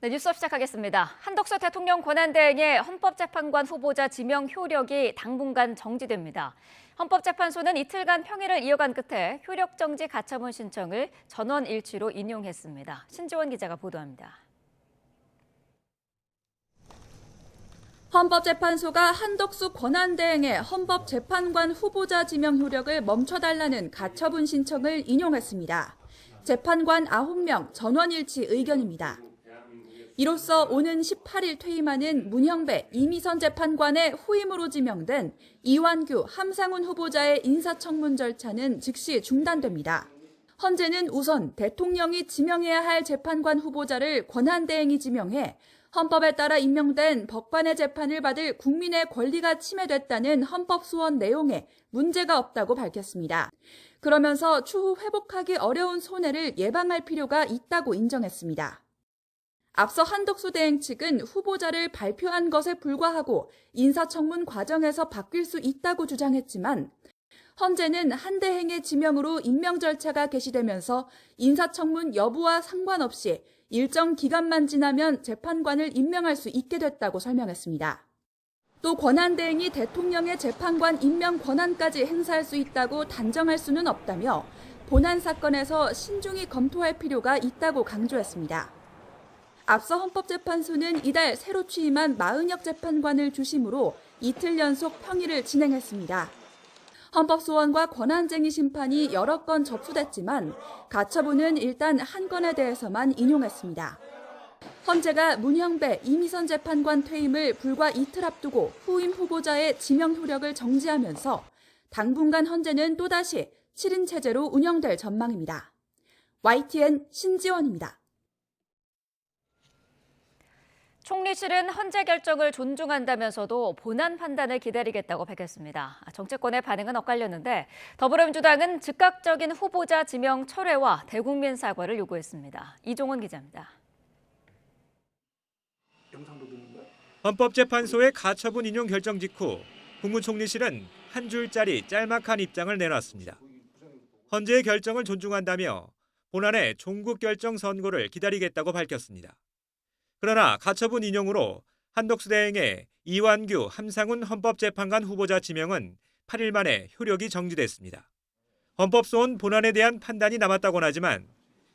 네, 뉴스업 시작하겠습니다. 한덕수 대통령 권한대행의 헌법재판관 후보자 지명 효력이 당분간 정지됩니다. 헌법재판소는 이틀간 평일을 이어간 끝에 효력 정지 가처분 신청을 전원일치로 인용했습니다. 신지원 기자가 보도합니다. 헌법재판소가 한덕수 권한대행의 헌법재판관 후보자 지명 효력을 멈춰달라는 가처분 신청을 인용했습니다. 재판관 9명 전원일치 의견입니다. 이로써 오는 18일 퇴임하는 문형배 이미선 재판관의 후임으로 지명된 이완규, 함상훈 후보자의 인사청문 절차는 즉시 중단됩니다. 헌재는 우선 대통령이 지명해야 할 재판관 후보자를 권한대행이 지명해 헌법에 따라 임명된 법관의 재판을 받을 국민의 권리가 침해됐다는 헌법소원 내용에 문제가 없다고 밝혔습니다. 그러면서 추후 회복하기 어려운 손해를 예방할 필요가 있다고 인정했습니다. 앞서 한덕수 대행 측은 후보자를 발표한 것에 불과하고 인사청문 과정에서 바뀔 수 있다고 주장했지만 헌재는 한 대행의 지명으로 임명 절차가 개시되면서 인사청문 여부와 상관없이 일정 기간만 지나면 재판관을 임명할 수 있게 됐다고 설명했습니다. 또 권한대행이 대통령의 재판관 임명 권한까지 행사할 수 있다고 단정할 수는 없다며 본안 사건에서 신중히 검토할 필요가 있다고 강조했습니다. 앞서 헌법재판소는 이달 새로 취임한 마은혁 재판관을 중심으로 이틀 연속 평일을 진행했습니다. 헌법소원과 권한쟁의 심판이 여러 건 접수됐지만 가처분은 일단 한 건에 대해서만 인용했습니다. 헌재가 문형배 이미선 재판관 퇴임을 불과 이틀 앞두고 후임 후보자의 지명 효력을 정지하면서 당분간 헌재는 또다시 7인 체제로 운영될 전망입니다. YTN 신지원입니다. 총리실은 헌재 결정을 존중한다면서도 본안 판단을 기다리겠다고 밝혔습니다. 정치권의 반응은 엇갈렸는데 더불어민주당은 즉각적인 후보자 지명 철회와 대국민 사과를 요구했습니다. 이종원 기자입니다. 헌법재판소의 가처분 인용 결정 직후 국무총리실은 한 줄짜리 짤막한 입장을 내놨습니다. 헌재의 결정을 존중한다며 본안의 종국 결정 선고를 기다리겠다고 밝혔습니다. 그러나 가처분 인용으로 한덕수 대행의 이완규, 함상훈 헌법재판관 후보자 지명은 8일 만에 효력이 정지됐습니다. 헌법소원 본안에 대한 판단이 남았다고는 하지만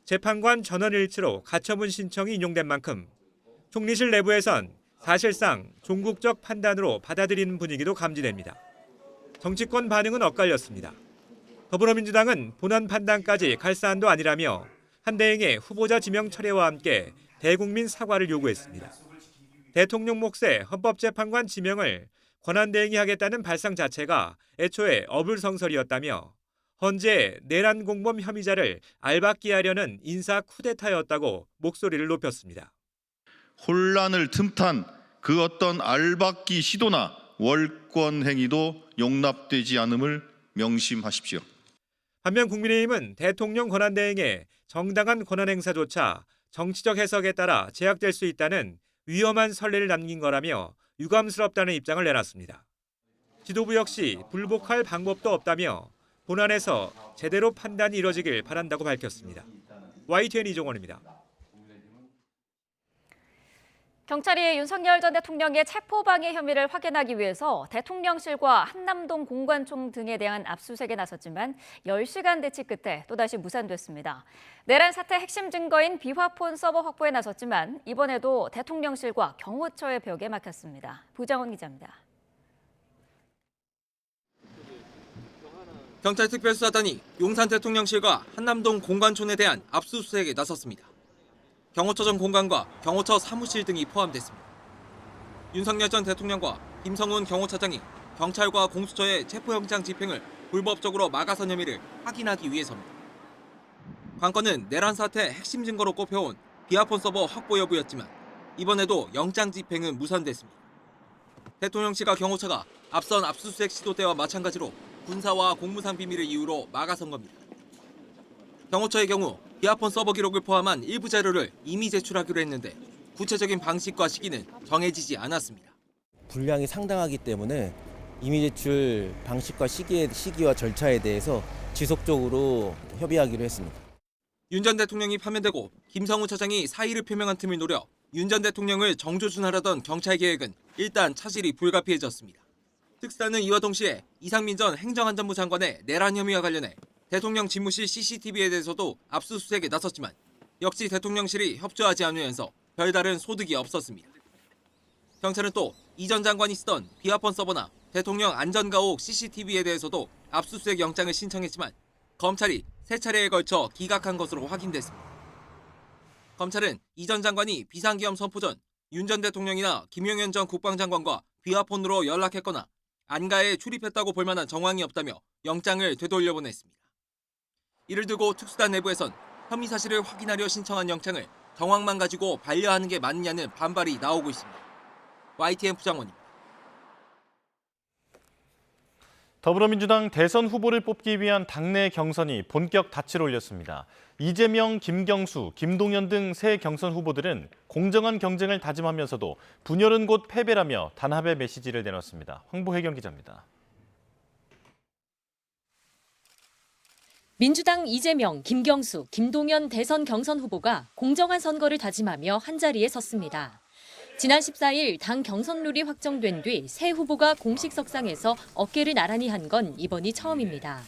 재판관 전원일치로 가처분 신청이 인용된 만큼 총리실 내부에선 사실상 종국적 판단으로 받아들이는 분위기도 감지됩니다. 정치권 반응은 엇갈렸습니다. 더불어민주당은 본안 판단까지 갈 사안도 아니라며 한 대행의 후보자 지명 철회와 함께 대국민 사과를 요구했습니다. 대통령 몫의 헌법재판관 지명을 권한대행이 하겠다는 발상 자체가 애초에 어불성설이었다며 헌재의 내란 공범 혐의자를 알박기 하려는 인사 쿠데타였다고 목소리를 높였습니다. 혼란을 틈탄 그 어떤 알박기 시도나 월권 행위도 용납되지 않음을 명심하십시오. 반면 국민의힘은 대통령 권한대행의 정당한 권한 행사조차 정치적 해석에 따라 제약될 수 있다는 위험한 선례를 남긴 거라며 유감스럽다는 입장을 내놨습니다. 지도부 역시 불복할 방법도 없다며 본안에서 제대로 판단이 이뤄지길 바란다고 밝혔습니다. YTN 이종원입니다. 경찰이 윤석열 전 대통령의 체포방해 혐의를 확인하기 위해서 대통령실과 한남동 공관총 등에 대한 압수수색에 나섰지만 10시간 대치 끝에 또다시 무산됐습니다. 내란 사태 핵심 증거인 비화폰 서버 확보에 나섰지만 이번에도 대통령실과 경호처의 벽에 막혔습니다. 부장원 기자입니다. 경찰특별수사단이 용산 대통령실과 한남동 공관촌에 대한 압수수색에 나섰습니다. 경호처 전 공관과 경호처 사무실 등이 포함됐습니다. 윤석열 전 대통령과 김성훈 경호차장이 경찰과 공수처의 체포영장 집행을 불법적으로 막아선 혐의를 확인하기 위해서입니다. 관건은 내란 사태 핵심 증거로 꼽혀온 비화폰 서버 확보 여부였지만 이번에도 영장 집행은 무산됐습니다. 대통령실과 경호처가 앞선 압수수색 시도 때와 마찬가지로 군사와 공무상 비밀을 이유로 막아선 겁니다. 경호처의 경우 비화폰 서버 기록을 포함한 일부 자료를 이미 제출하기로 했는데 구체적인 방식과 시기는 정해지지 않았습니다. 분량이 상당하기 때문에 이미 제출 방식과 시기와 절차에 대해서 지속적으로 협의하기로 했습니다. 윤 전 대통령이 파면되고 김성우 차장이 사의를 표명한 틈을 노려 윤 전 대통령을 정조준하려던 경찰 계획은 일단 차질이 불가피해졌습니다. 특사는 이와 동시에 이상민 전 행정안전부 장관의 내란 혐의와 관련해 대통령 집무실 CCTV에 대해서도 압수수색에 나섰지만 역시 대통령실이 협조하지 않으면서 별다른 소득이 없었습니다. 경찰은 또 이 전 장관이 쓰던 비화폰 서버나 대통령 안전가옥 CCTV에 대해서도 압수수색 영장을 신청했지만 검찰이 3차례에 걸쳐 기각한 것으로 확인됐습니다. 검찰은 이 전 장관이 비상계엄 선포 전 윤 전 대통령이나 김용현 전 국방장관과 비화폰으로 연락했거나 안가에 출입했다고 볼 만한 정황이 없다며 영장을 되돌려보냈습니다. 이를 두고 특수단 내부에선 혐의 사실을 확인하려 신청한 영장을 정황만 가지고 반려하는 게 맞느냐는 반발이 나오고 있습니다. YTN 부장원입니다. 더불어민주당 대선 후보를 뽑기 위한 당내 경선이 본격 닻을 올렸습니다. 이재명, 김경수, 김동연 등 새 경선 후보들은 공정한 경쟁을 다짐하면서도 분열은 곧 패배라며 단합의 메시지를 내놨습니다. 황보혜경 기자입니다. 민주당 이재명, 김경수, 김동연 대선 경선 후보가 공정한 선거를 다짐하며 한자리에 섰습니다. 지난 14일 당 경선 룰이 확정된 뒤 새 후보가 공식 석상에서 어깨를 나란히 한 건 이번이 처음입니다.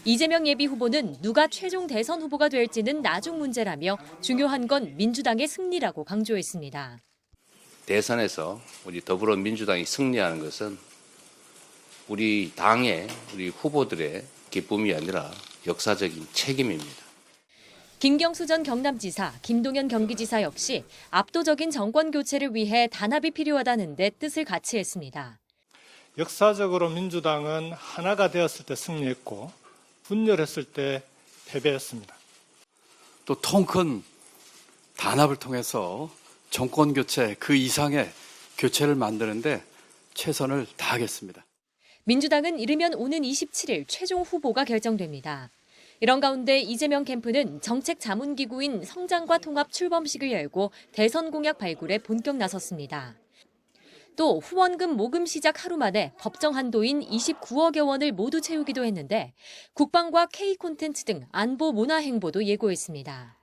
이재명 예비 후보는 누가 최종 대선 후보가 될지는 나중 문제라며 중요한 건 민주당의 승리라고 강조했습니다. 대선에서 우리 더불어민주당이 승리하는 것은 우리 당의 우리 후보들의 기쁨이 아니라 역사적인 책임입니다. 김경수 전 경남지사, 김동연 경기지사 역시 압도적인 정권 교체를 위해 단합이 필요하다는 데 뜻을 같이 했습니다. 역사적으로 민주당은 하나가 되었을 때 승리했고 분열했을 때 패배했습니다. 또 통 큰 단합을 통해서 정권 교체 그 이상의 교체를 만드는데 최선을 다하겠습니다. 민주당은 이르면 오는 27일 최종 후보가 결정됩니다. 이런 가운데 이재명 캠프는 정책 자문기구인 성장과 통합 출범식을 열고 대선 공약 발굴에 본격 나섰습니다. 또 후원금 모금 시작 하루 만에 법정 한도인 29억여 원을 모두 채우기도 했는데 국방과 K 콘텐츠 등 안보 문화 행보도 예고했습니다.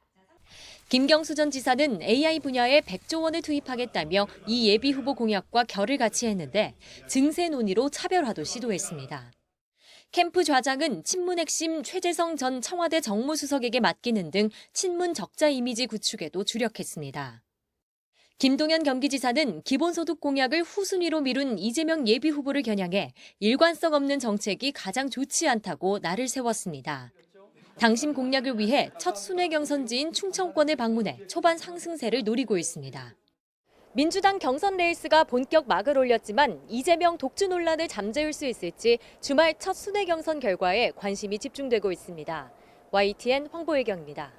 김경수 전 지사는 AI 분야에 100조 원을 투입하겠다며 이 예비 후보 공약과 결을 같이 했는데 증세 논의로 차별화도 시도했습니다. 캠프 좌장은 친문 핵심 최재성 전 청와대 정무수석에게 맡기는 등 친문 적자 이미지 구축에도 주력했습니다. 김동연 경기지사는 기본소득 공약을 후순위로 미룬 이재명 예비 후보를 겨냥해 일관성 없는 정책이 가장 좋지 않다고 날을 세웠습니다. 당심 공약을 위해 첫 순회 경선지인 충청권을 방문해 초반 상승세를 노리고 있습니다. 민주당 경선 레이스가 본격 막을 올렸지만 이재명 독주 논란을 잠재울 수 있을지 주말 첫 순회 경선 결과에 관심이 집중되고 있습니다. YTN 황보혜경입니다.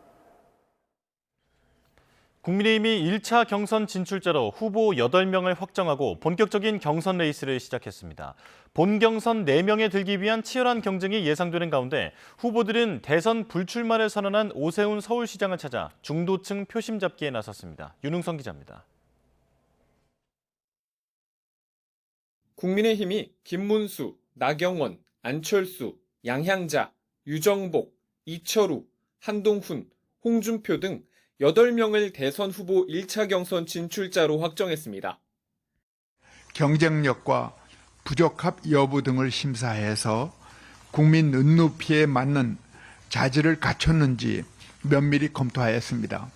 국민의힘이 1차 경선 진출자로 후보 8명을 확정하고 본격적인 경선 레이스를 시작했습니다. 본 경선 4명에 들기 위한 치열한 경쟁이 예상되는 가운데 후보들은 대선 불출마를 선언한 오세훈 서울시장을 찾아 중도층 표심 잡기에 나섰습니다. 윤웅성 기자입니다. 국민의힘이 김문수, 나경원, 안철수, 양향자, 유정복, 이철우, 한동훈, 홍준표 등 8명을 대선 후보 1차 경선 진출자로 확정했습니다. 경쟁력과 부적합 여부 등을 심사해서 국민 눈높이에 맞는 자질을 갖췄는지 면밀히 검토하였습니다.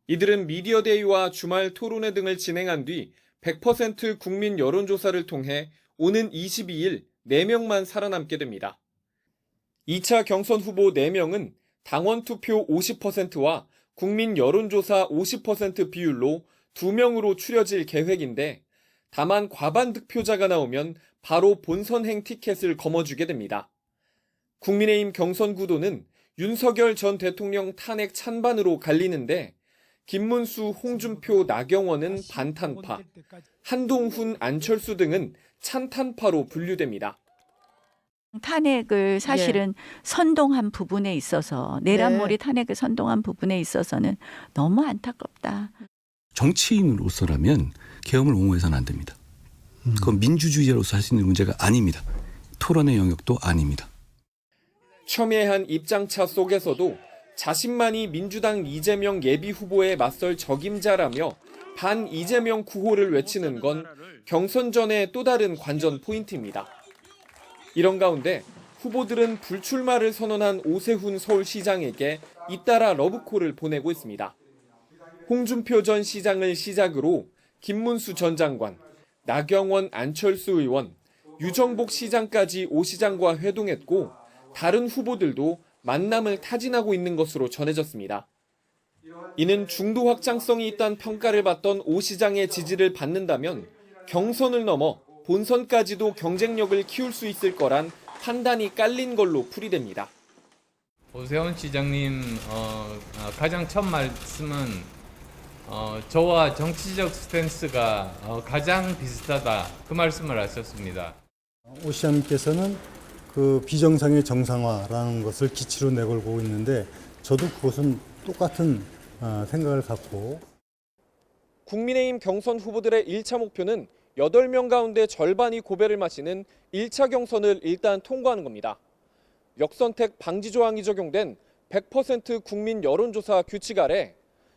이들은 미디어 데이와 주말 토론회 등을 진행한 뒤 100% 국민 여론조사를 통해 오는 22일 4명만 살아남게 됩니다. 2차 경선 후보 4명은 당원 투표 50%와 국민 여론조사 50% 비율로 2명으로 추려질 계획인데 다만 과반 득표자가 나오면 바로 본선행 티켓을 거머쥐게 됩니다. 국민의힘 경선 구도는 윤석열 전 대통령 탄핵 찬반으로 갈리는데 김문수, 홍준표, 나경원은 반탄파, 한동훈, 안철수 등은 찬탄파로 분류됩니다. 탄핵을 사실은 선동한 부분에 있어서 내란몰이 탄핵을 선동한 부분에 있어서는 너무 안타깝다. 정치인으로서라면 계엄을 옹호해서는 안 됩니다. 그건 민주주의자로서 할 수 있는 문제가 아닙니다. 토론의 영역도 아닙니다. 첨예한 입장차 속에서도 자신만이 민주당 이재명 예비 후보에 맞설 적임자라며 반 이재명 구호를 외치는 건 경선 전의 또 다른 관전 포인트입니다. 이런 가운데 후보들은 불출마를 선언한 오세훈 서울시장에게 잇따라 러브콜을 보내고 있습니다. 홍준표 전 시장을 시작으로 김문수 전 장관, 나경원 안철수 의원, 유정복 시장까지 오 시장과 회동했고 다른 후보들도 만남을 타진하고 있는 것으로 전해졌습니다. 이는 중도 확장성이 있다는 평가를 받던 오 시장의 지지를 받는다면 경선을 넘어 본선까지도 경쟁력을 키울 수 있을 거란 판단이 깔린 걸로 풀이됩니다. 오세훈 시장님 가장 첫 말씀은 저와 정치적 스탠스가 가장 비슷하다 그 말씀을 하셨습니다. 오 시장님께서는 그 비정상의 정상화라는 것을 기치로 내걸고 있는데 저도 그것은 똑같은 생각을 갖고 국민의힘 경선 후보들의 1차 목표는 8명 가운데 절반이 고배를 마시는 1차 경선을 일단 통과하는 겁니다. 역선택 방지 조항이 적용된 100% 국민 여론조사 규칙 아래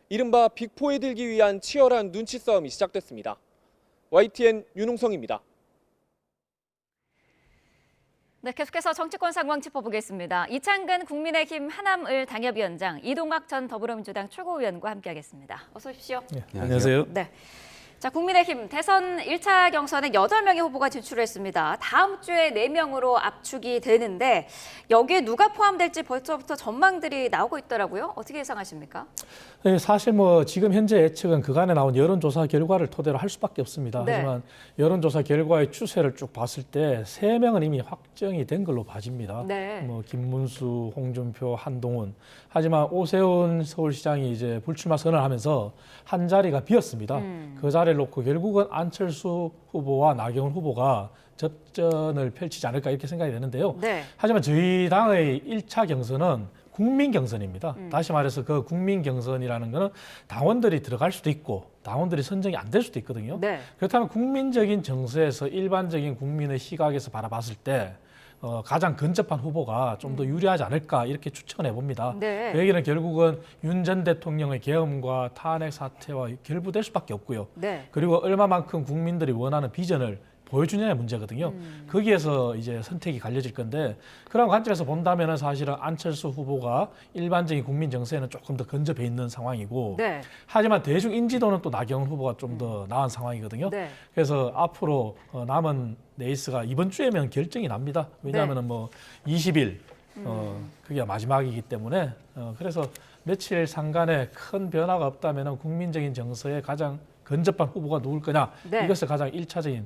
이른바 빅4에 들기 위한 치열한 눈치 싸움이 시작됐습니다. YTN 윤웅성입니다. 네, 계속해서 정치권 상황 짚어보겠습니다. 이창근 국민의힘 하남을 당협위원장, 이동학 전 더불어민주당 최고위원과 함께하겠습니다. 어서 오십시오. 네, 안녕하세요. 네. 자, 국민의힘 대선 1차 경선에 8명의 후보가 진출했습니다. 다음 주에 4명으로 압축이 되는데 여기에 누가 포함될지 벌써부터 전망들이 나오고 있더라고요. 어떻게 예상하십니까? 네, 사실 지금 현재 예측은 그간에 나온 여론조사 결과를 토대로 할 수밖에 없습니다. 네. 하지만 여론조사 결과의 추세를 쭉 봤을 때 3명은 이미 확정이 된 걸로 봐집니다. 네. 김문수, 홍준표, 한동훈. 하지만 오세훈 서울시장이 이제 불출마 선언을 하면서 한 자리가 비었습니다. 그 자리를 놓고 결국은 안철수 후보와 나경원 후보가 접전을 펼치지 않을까 이렇게 생각이 되는데요. 네. 하지만 저희 당의 1차 경선은 국민 경선입니다. 다시 말해서 그 국민 경선이라는 거는 당원들이 들어갈 수도 있고 당원들이 선정이 안 될 수도 있거든요. 네. 그렇다면 국민적인 정서에서 일반적인 국민의 시각에서 바라봤을 때 가장 근접한 후보가 좀 더 유리하지 않을까 이렇게 추천해 봅니다. 네. 그 얘기는 결국은 윤 전 대통령의 계엄과 탄핵 사태와 결부될 수밖에 없고요. 네. 그리고 얼마만큼 국민들이 원하는 비전을 보여주냐의 문제거든요. 거기에서 이제 선택이 갈려질 건데 그런 관점에서 본다면은 사실은 안철수 후보가 일반적인 국민 정서에는 조금 더 근접해 있는 상황이고 네. 하지만 대중 인지도는 또 나경원 후보가 좀 더 나은 상황이거든요. 네. 그래서 앞으로 남은 레이스가 이번 주에면 결정이 납니다. 왜냐하면은 20일 그게 마지막이기 때문에 그래서 며칠 상간에 큰 변화가 없다면은 국민적인 정서에 가장 근접한 후보가 누굴 거냐 네. 이것을 가장 1차적인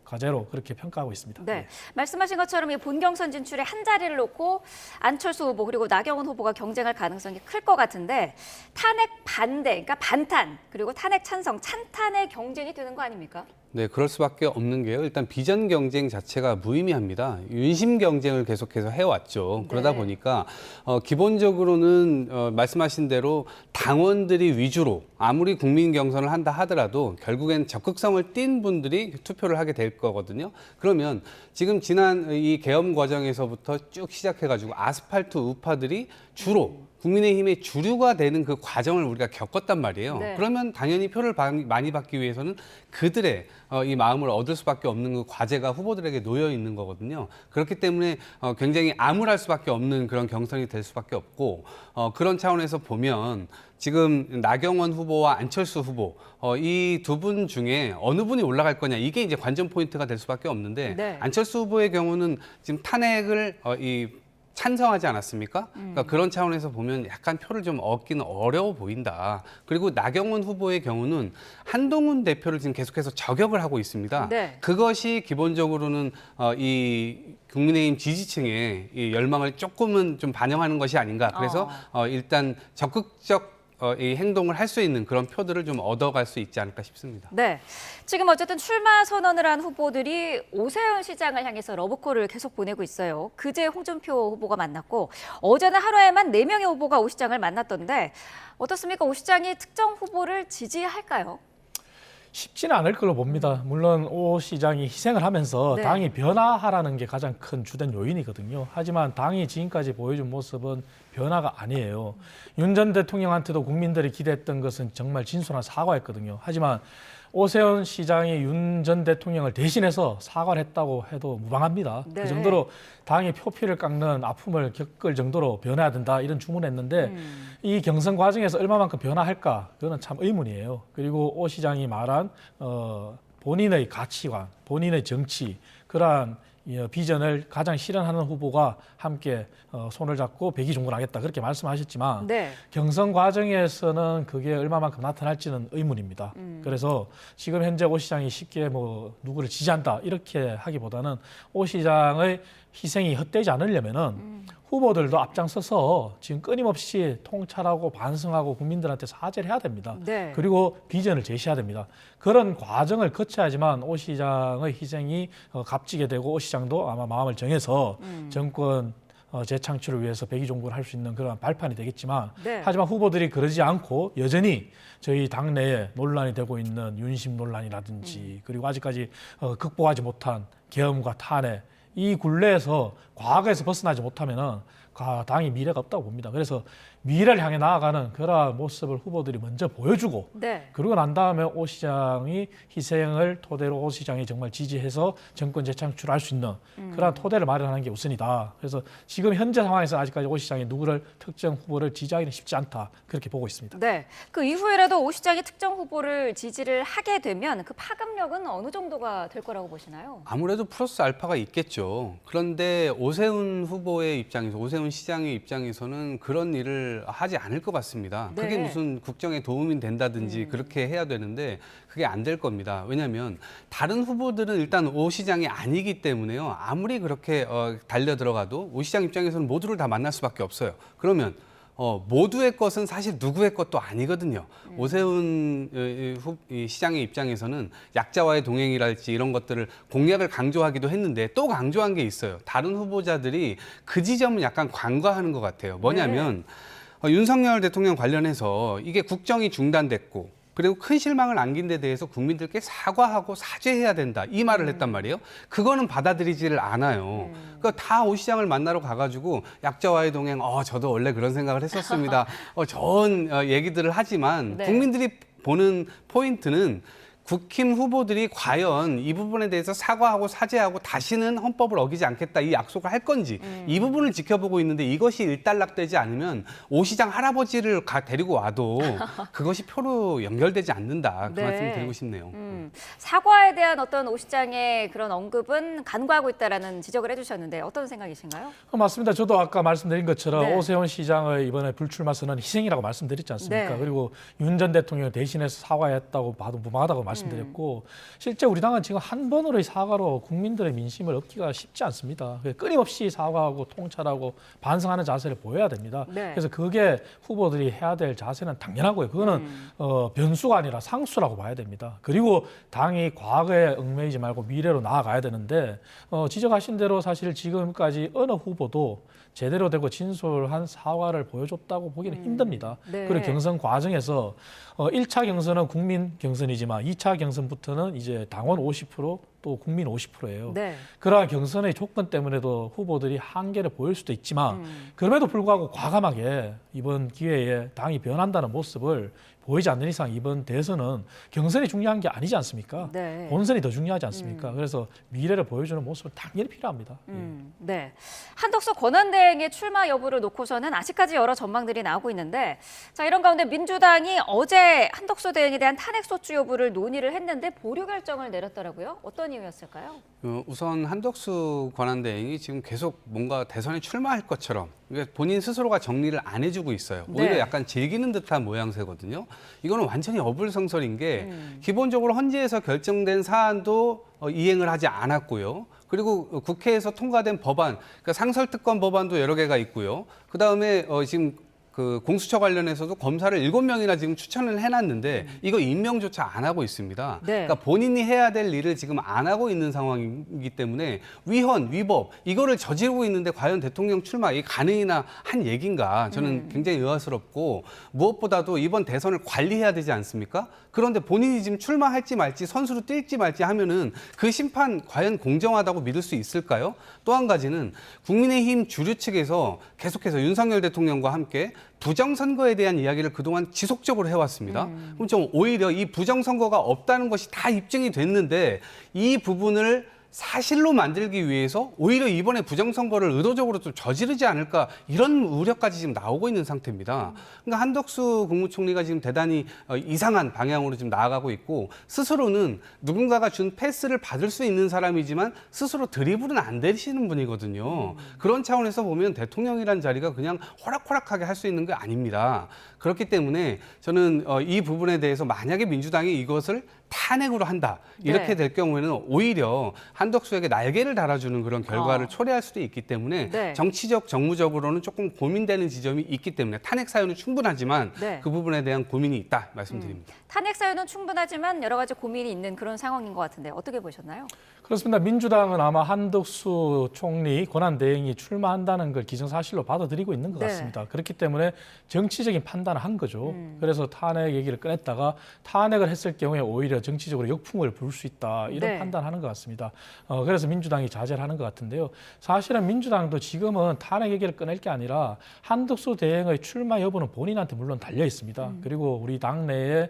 과제로 그렇게 평가하고 있습니다. 네, 말씀하신 것처럼 이 본경선 진출에 한 자리를 놓고 안철수 후보 그리고 나경원 후보가 경쟁할 가능성이 클 것 같은데 탄핵 반대, 그러니까 반탄 그리고 탄핵 찬성, 찬탄의 경쟁이 되는 거 아닙니까? 네, 그럴 수밖에 없는 게요. 일단 비전 경쟁 자체가 무의미합니다. 윤심 경쟁을 계속해서 해왔죠. 그러다 네. 보니까 기본적으로는 말씀하신 대로 당원들이 위주로 아무리 국민 경선을 한다 하더라도 결국엔 적극성을 띈 분들이 투표를 하게 될 거거든요. 그러면 지금 지난 이 계엄 과정에서부터 쭉 시작해가지고 아스팔트 우파들이 주로 국민의힘의 주류가 되는 그 과정을 우리가 겪었단 말이에요. 네. 그러면 당연히 표를 많이 받기 위해서는 그들의 이 마음을 얻을 수밖에 없는 그 과제가 후보들에게 놓여 있는 거거든요. 그렇기 때문에 굉장히 암울할 수밖에 없는 그런 경선이 될 수밖에 없고 그런 차원에서 보면 지금 나경원 후보와 안철수 후보 이 두 분 중에 어느 분이 올라갈 거냐 이게 이제 관전 포인트가 될 수밖에 없는데 네. 안철수 후보의 경우는 지금 탄핵을 찬성하지 않았습니까? 그러니까 그런 차원에서 보면 약간 표를 좀 얻기는 어려워 보인다. 그리고 나경원 후보의 경우는 한동훈 대표를 지금 계속해서 저격을 하고 있습니다. 네. 그것이 기본적으로는 이 국민의힘 지지층의 이 열망을 조금은 좀 반영하는 것이 아닌가. 그래서 일단 적극적 이 행동을 할 수 있는 그런 표들을 좀 얻어갈 수 있지 않을까 싶습니다. 네, 지금 어쨌든 출마 선언을 한 후보들이 오세훈 시장을 향해서 러브콜을 계속 보내고 있어요. 그제 홍준표 후보가 만났고 어제는 하루에만 4명의 후보가 오 시장을 만났던데 어떻습니까? 오 시장이 특정 후보를 지지할까요? 쉽지는 않을 걸로 봅니다. 물론 오 시장이 희생을 하면서 네. 당이 변화하라는 게 가장 큰 주된 요인이거든요. 하지만 당이 지금까지 보여준 모습은 변화가 아니에요. 윤 전 대통령한테도 국민들이 기대했던 것은 정말 진솔한 사과였거든요. 하지만 오세훈 시장이 윤 전 대통령을 대신해서 사과를 했다고 해도 무방합니다. 네. 그 정도로 당이 표피를 깎는 아픔을 겪을 정도로 변해야 된다 이런 주문했는데 이 경선 과정에서 얼마만큼 변화할까 그거는 참 의문이에요. 그리고 오 시장이 말한 본인의 가치관, 본인의 정치 그러한 비전을 가장 실현하는 후보가 함께 손을 잡고 백의종군하겠다 그렇게 말씀하셨지만 네. 경선 과정에서는 그게 얼마만큼 나타날지는 의문입니다. 그래서 지금 현재 오 시장이 쉽게 뭐 누구를 지지한다 이렇게 하기보다는 오 시장의 희생이 헛되지 않으려면은 후보들도 앞장서서 지금 끊임없이 통찰하고 반성하고 국민들한테 사죄를 해야 됩니다. 네. 그리고 비전을 제시해야 됩니다. 그런 과정을 거쳐야지만 오 시장의 희생이 값지게 되고 오 시장도 아마 마음을 정해서 정권 재창출을 위해서 백의종군을 할 수 있는 그런 발판이 되겠지만 네. 하지만 후보들이 그러지 않고 여전히 저희 당내에 논란이 되고 있는 윤심 논란이라든지 그리고 아직까지 극복하지 못한 계엄과 탄핵 이 굴레에서 과거에서 벗어나지 못하면은 당이 미래가 없다고 봅니다. 그래서 미래를 향해 나아가는 그러한 모습을 후보들이 먼저 보여주고 네. 그러고 난 다음에 오 시장이 희생을 토대로 오 시장이 정말 지지해서 정권 재창출할 수 있는 그러한 토대를 마련하는 게 우선이다. 그래서 지금 현재 상황에서 아직까지 오 시장이 누구를 특정 후보를 지지하기는 쉽지 않다. 그렇게 보고 있습니다. 네. 그 이후에라도 오 시장이 특정 후보를 지지를 하게 되면 그 파급력은 어느 정도가 될 거라고 보시나요? 아무래도 플러스 알파가 있겠죠. 그런데 오세훈 후보의 입장에서 오세훈 시장의 입장에서는 그런 일을 하지 않을 것 같습니다. 네. 그게 무슨 국정에 도움이 된다든지 그렇게 해야 되는데 그게 안 될 겁니다. 왜냐하면 다른 후보들은 일단 오 시장이 아니기 때문에요. 아무리 그렇게 달려 들어가도 오 시장 입장에서는 모두를 다 만날 수밖에 없어요. 그러면 모두의 것은 사실 누구의 것도 아니거든요. 오세훈 시장의 입장에서는 약자와의 동행이랄지 이런 것들을 공약을 강조하기도 했는데 또 강조한 게 있어요. 다른 후보자들이 그 지점은 약간 간과하는 것 같아요. 뭐냐면 윤석열 대통령 관련해서 이게 국정이 중단됐고 그리고 큰 실망을 안긴 데 대해서 국민들께 사과하고 사죄해야 된다. 이 말을 했단 말이에요. 그거는 받아들이지를 않아요. 그러니까 다 오 시장을 만나러 가가지고 약자와의 동행, 저도 원래 그런 생각을 했었습니다. 좋은 얘기들을 하지만 네. 국민들이 보는 포인트는 국힘 후보들이 과연 이 부분에 대해서 사과하고 사죄하고 다시는 헌법을 어기지 않겠다 이 약속을 할 건지 이 부분을 지켜보고 있는데 이것이 일단락되지 않으면 오 시장 할아버지를 데리고 와도 그것이 표로 연결되지 않는다. 그 네. 말씀을 드리고 싶네요. 사과에 대한 어떤 오 시장의 그런 언급은 간과하고 있다라는 지적을 해주셨는데 어떤 생각이신가요? 맞습니다. 저도 아까 말씀드린 것처럼 네. 오세훈 시장의 이번에 불출마 선언은 희생이라고 말씀드렸지 않습니까? 네. 그리고 윤 전 대통령 대신해서 사과했다고 봐도 무방하다고 말씀드렸고 실제 우리 당은 지금 한 번으로의 사과로 국민들의 민심을 얻기가 쉽지 않습니다. 끊임없이 사과하고 통찰하고 반성하는 자세를 보여야 됩니다. 네. 그래서 그게 후보들이 해야 될 자세는 당연하고요. 그거는 변수가 아니라 상수라고 봐야 됩니다. 그리고 당이 과거에 얽매이지 말고 미래로 나아가야 되는데 지적하신 대로 사실 지금까지 어느 후보도 제대로 되고 진솔한 사과를 보여줬다고 보기는 힘듭니다. 네. 그리고 경선 과정에서 1차 경선은 국민 경선이지만 2차 경선부터는 이제 당원 50% 또 국민 50%예요. 네. 그러한 경선의 조건 때문에도 후보들이 한계를 보일 수도 있지만 그럼에도 불구하고 과감하게 이번 기회에 당이 변한다는 모습을 보이지 않는 이상 이번 대선은 경선이 중요한 게 아니지 않습니까? 네. 본선이 더 중요하지 않습니까? 그래서 미래를 보여주는 모습은 당연히 필요합니다. 네. 한덕수 권한대행의 출마 여부를 놓고서는 아직까지 여러 전망들이 나오고 있는데 자 이런 가운데 민주당이 어제 한덕수 대행에 대한 탄핵소추 여부를 논의를 했는데 보류 결정을 내렸더라고요. 어떤 이유였을까요? 우선 한덕수 권한대행이 지금 계속 뭔가 대선에 출마할 것처럼 본인 스스로가 정리를 안 해주고 있어요. 오히려 네. 약간 즐기는 듯한 모양새거든요. 이거는 완전히 어불성설인 게 기본적으로 헌재에서 결정된 사안도 이행을 하지 않았고요. 그리고 국회에서 통과된 법안, 그러니까 상설특검 법안도 여러 개가 있고요. 그다음에 지금 그 공수처 관련해서도 검사를 7명이나 지금 추천을 해놨는데 이거 임명조차 안 하고 있습니다. 네. 그러니까 본인이 해야 될 일을 지금 안 하고 있는 상황이기 때문에 위헌, 위법 이거를 저지르고 있는데 과연 대통령 출마 이게 가능이나 한 얘기인가 저는 굉장히 의아스럽고 무엇보다도 이번 대선을 관리해야 되지 않습니까? 그런데 본인이 지금 출마할지 말지 선수로 뛸지 말지 하면은 그 심판 과연 공정하다고 믿을 수 있을까요? 또 한 가지는 국민의힘 주류 측에서 계속해서 윤석열 대통령과 함께 부정선거에 대한 이야기를 그동안 지속적으로 해왔습니다. 그럼 좀 오히려 이 부정선거가 없다는 것이 다 입증이 됐는데 이 부분을 사실로 만들기 위해서 오히려 이번에 부정선거를 의도적으로 좀 저지르지 않을까 이런 우려까지 지금 나오고 있는 상태입니다. 그러니까 한덕수 국무총리가 지금 대단히 이상한 방향으로 지금 나아가고 있고 스스로는 누군가가 준 패스를 받을 수 있는 사람이지만 스스로 드리블은 안 되시는 분이거든요. 그런 차원에서 보면 대통령이란 자리가 그냥 호락호락하게 할 수 있는 게 아닙니다. 그렇기 때문에 저는 이 부분에 대해서 만약에 민주당이 이것을 탄핵으로 한다. 이렇게 네. 될 경우에는 오히려 한덕수에게 날개를 달아주는 그런 결과를 초래할 수도 있기 때문에 네. 정치적, 정무적으로는 조금 고민되는 지점이 있기 때문에 탄핵 사유는 충분하지만 네. 그 부분에 대한 고민이 있다 말씀드립니다. 탄핵 사유는 충분하지만 여러 가지 고민이 있는 그런 상황인 것 같은데 어떻게 보셨나요? 그렇습니다. 민주당은 아마 한덕수 총리 권한대행이 출마한다는 걸 기정사실로 받아들이고 있는 것 네. 같습니다. 그렇기 때문에 정치적인 판단을 한 거죠. 그래서 탄핵 얘기를 꺼냈다가 탄핵을 했을 경우에 오히려 정치적으로 역풍을 불 수 있다 이런 네. 판단하는 것 같습니다. 그래서 민주당이 자제를 하는 것 같은데요. 사실은 민주당도 지금은 탄핵 얘기를 꺼낼 게 아니라 한덕수 대행의 출마 여부는 본인한테 물론 달려 있습니다. 그리고 우리 당내에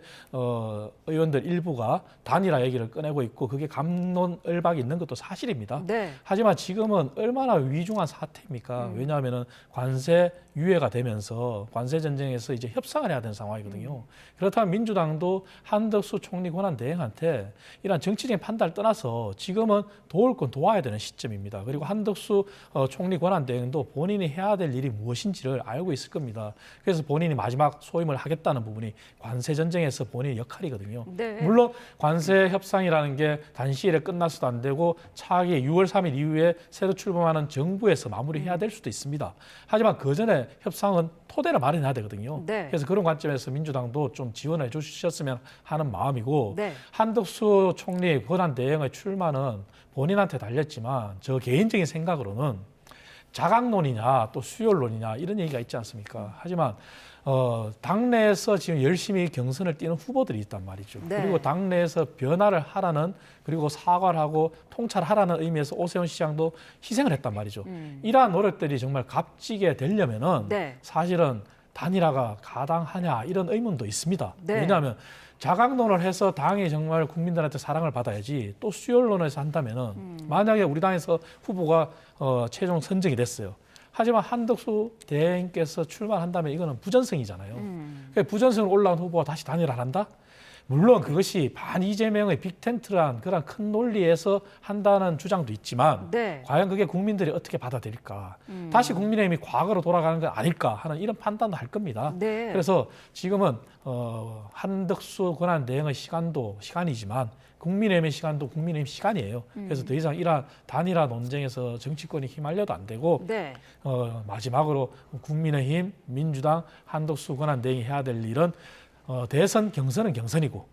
의원들 일부가 단일화 얘기를 꺼내고 있고 그게 갑론을박이 있는 것도 사실입니다. 네. 하지만 지금은 얼마나 위중한 사태입니까? 왜냐하면 관세 유예가 되면서 관세 전쟁에서 이제 협상을 해야 되는 상황이거든요. 그렇다면 민주당도 한덕수 총리 권한 대행한테 이런 정치적인 판단을 떠나서 지금은 도울 건 도와야 되는 시점입니다. 그리고 한덕수 총리 권한 대행도 본인이 해야 될 일이 무엇인지를 알고 있을 겁니다. 그래서 본인이 마지막 소임을 하겠다는 부분이 관세 전쟁에서 본인의 역할이거든요. 네. 물론 관세 협상이라는 게 단시일에 끝나서도 안 되고 차기 6월 3일 이후에 새로 출범하는 정부에서 마무리해야 될 수도 있습니다. 하지만 그 전에 협상은 토대를 마련해야 되거든요. 네. 그래서 그런 관점에서 민주당도 좀 지원해 주셨으면 하는 마음이고 네. 한덕수 총리 권한 대행의 출마는 본인한테 달렸지만 저 개인적인 생각으로는 자강론이냐 또 수혈론이냐 이런 얘기가 있지 않습니까? 하지만 당내에서 지금 열심히 경선을 뛰는 후보들이 있단 말이죠. 네. 그리고 당내에서 변화를 하라는 그리고 사과를 하고 통찰하라는 의미에서 오세훈 시장도 희생을 했단 말이죠. 이러한 노력들이 정말 값지게 되려면은 네. 사실은 단일화가 가당하냐 이런 의문도 있습니다. 네. 왜냐하면 자강론을 해서 당이 정말 국민들한테 사랑을 받아야지 또 수혈론에서 한다면은 만약에 우리 당에서 후보가 최종 선정이 됐어요. 하지만 한덕수 대행께서 출마한다면 이거는 부전승이잖아요. 그러니까 부전승으로 올라온 후보가 다시 단일화를 한다? 물론 그것이 반 이재명의 빅텐트란 그런 큰 논리에서 한다는 주장도 있지만 네. 과연 그게 국민들이 어떻게 받아들일까? 다시 국민의힘이 과거로 돌아가는 건 아닐까 하는 이런 판단도 할 겁니다. 네. 그래서 지금은 한덕수 권한 대행의 시간도 시간이지만 국민의힘의 시간도 국민의힘 시간이에요. 그래서 더 이상 이러한 단일화 논쟁에서 정치권이 휘말려도 안 되고 네. 마지막으로 국민의힘, 민주당, 한덕수 권한 대행이 해야 될 일은 대선 경선은 경선이고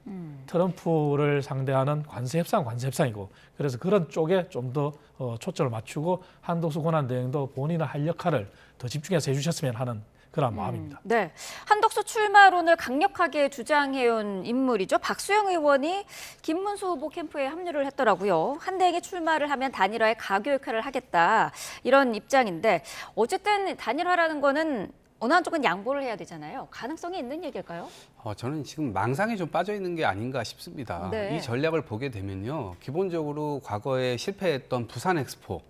트럼프를 상대하는 관세 협상은 관세 협상이고 그래서 그런 쪽에 좀 더 초점을 맞추고 한덕수 권한 대행도 본인의 할 역할을 더 집중해서 해주셨으면 하는 그런 마음입니다. 네, 한덕수 출마론을 강력하게 주장해온 인물이죠. 박수영 의원이 김문수 후보 캠프에 합류를 했더라고요. 한 대행이 출마를 하면 단일화의 가교 역할을 하겠다 이런 입장인데 어쨌든 단일화라는 거는 어느 한쪽은 양보를 해야 되잖아요. 가능성이 있는 얘기일까요? 저는 지금 망상에 좀 빠져 있는 게 아닌가 싶습니다. 네. 이 전략을 보게 되면요. 기본적으로 과거에 실패했던 부산 엑스포,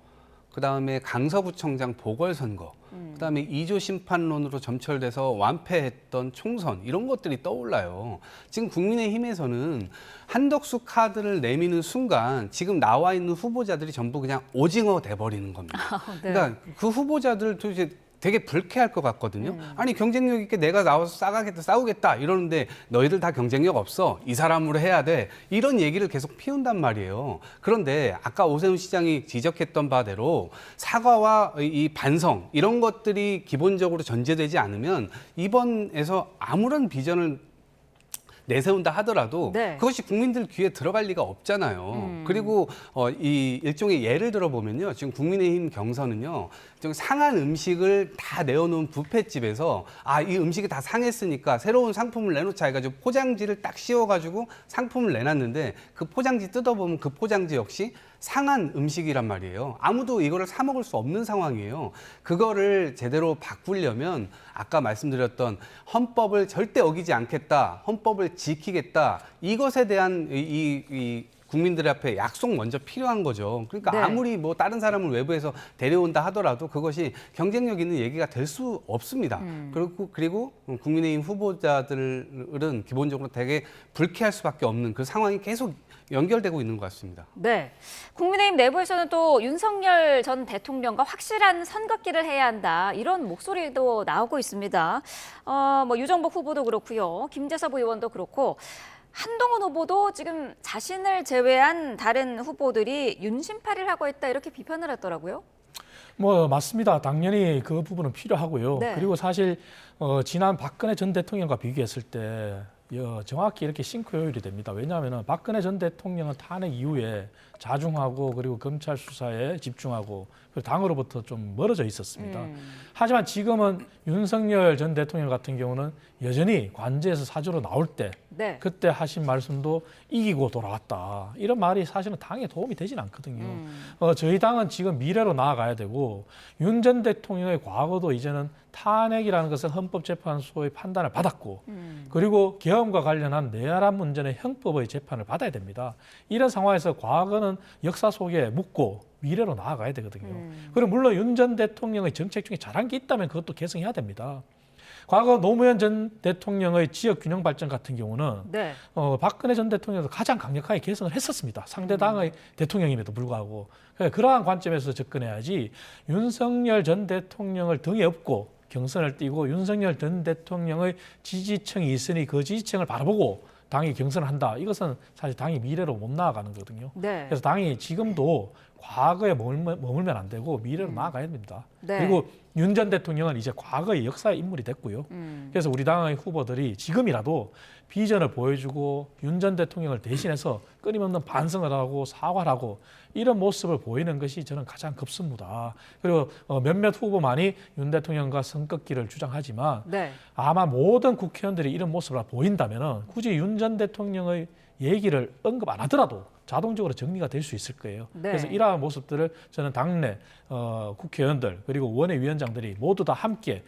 그다음에 강서구청장 보궐선거, 그다음에 2조 심판론으로 점철돼서 완패했던 총선 이런 것들이 떠올라요. 지금 국민의힘에서는 한덕수 카드를 내미는 순간 지금 나와 있는 후보자들이 전부 그냥 오징어 돼버리는 겁니다. 네. 그러니까 그 후보자들도 이제 되게 불쾌할 것 같거든요. 아니 경쟁력 있게 내가 나와서 싸우겠다 이러는데 너희들 다 경쟁력 없어. 이 사람으로 해야 돼. 이런 얘기를 계속 피운단 말이에요. 그런데 아까 오세훈 시장이 지적했던 바대로 사과와 이 반성 이런 것들이 기본적으로 전제되지 않으면 이번에서 아무런 비전을 내세운다 하더라도 네. 그것이 국민들 귀에 들어갈 리가 없잖아요. 그리고 이 일종의 예를 들어보면요. 지금 국민의힘 경선은요. 좀 상한 음식을 다 내어놓은 뷔페집에서 이 음식이 다 상했으니까 새로운 상품을 내놓자 해가지고 포장지를 딱 씌워가지고 상품을 내놨는데 그 포장지 뜯어보면 그 포장지 역시 상한 음식이란 말이에요. 아무도 이거를 사 먹을 수 없는 상황이에요. 그거를 제대로 바꾸려면 아까 말씀드렸던 헌법을 절대 어기지 않겠다, 헌법을 지키겠다, 이것에 대한 이 국민들 앞에 약속 먼저 필요한 거죠. 그러니까 네. 아무리 뭐 다른 사람을 외부에서 데려온다 하더라도 그것이 경쟁력 있는 얘기가 될 수 없습니다. 그리고 국민의힘 후보자들은 기본적으로 되게 불쾌할 수밖에 없는 그 상황이 계속 연결되고 있는 것 같습니다. 네. 국민의힘 내부에서는 또 윤석열 전 대통령과 확실한 선긋기를 해야 한다. 이런 목소리도 나오고 있습니다. 뭐 유정복 후보도 그렇고요. 김재섭 의원도 그렇고 한동훈 후보도 지금 자신을 제외한 다른 후보들이 윤심팔이를 하고 있다 이렇게 비판을 했더라고요. 뭐 맞습니다. 당연히 그 부분은 필요하고요. 네. 그리고 사실 지난 박근혜 전 대통령과 비교했을 때 정확히 이렇게 싱크 요율이 됩니다. 왜냐하면 박근혜 전 대통령은 탄핵 이후에 자중하고 그리고 검찰 수사에 집중하고 그리고 당으로부터 좀 멀어져 있었습니다. 하지만 지금은 윤석열 전 대통령 같은 경우는 여전히 관저에서 사주로 나올 때 네. 그때 하신 말씀도 이기고 돌아왔다. 이런 말이 사실은 당에 도움이 되진 않거든요. 저희 당은 지금 미래로 나아가야 되고 윤 전 대통령의 과거도 이제는 탄핵이라는 것은 헌법재판소의 판단을 받았고 그리고 계엄과 관련한 내란 문제는 형법의 재판을 받아야 됩니다. 이런 상황에서 과거는 역사 속에 묻고 미래로 나아가야 되거든요. 그리고 물론 윤 전 대통령의 정책 중에 잘한 게 있다면 그것도 개선해야 됩니다. 과거 노무현 전 대통령의 지역균형 발전 같은 경우는 네. 박근혜 전 대통령도 가장 강력하게 개선을 했었습니다. 상대 당의 대통령임에도 불구하고. 그러한 관점에서 접근해야지 윤석열 전 대통령을 등에 업고 경선을 띄고 윤석열 전 대통령의 지지층이 있으니 그 지지층을 바라보고 당이 경선을 한다. 이것은 사실 당이 미래로 못 나아가는 거거든요. 네. 그래서 당이 지금도 과거에 머물면 안 되고 미래로 나아가야 됩니다. 네. 그리고 윤 전 대통령은 이제 과거의 역사의 인물이 됐고요. 그래서 우리 당의 후보들이 지금이라도 비전을 보여주고 윤 전 대통령을 대신해서 끊임없는 반성을 하고 사과를 하고 이런 모습을 보이는 것이 저는 가장 급습니다. 그리고 몇몇 후보만이 윤 대통령과 선긋기를 주장하지만 네. 아마 모든 국회의원들이 이런 모습을 보인다면 굳이 윤 전 대통령의 얘기를 언급 안 하더라도 자동적으로 정리가 될 수 있을 거예요. 네. 그래서 이러한 모습들을 저는 당내 국회의원들 그리고 원외위원장들이 모두 다 함께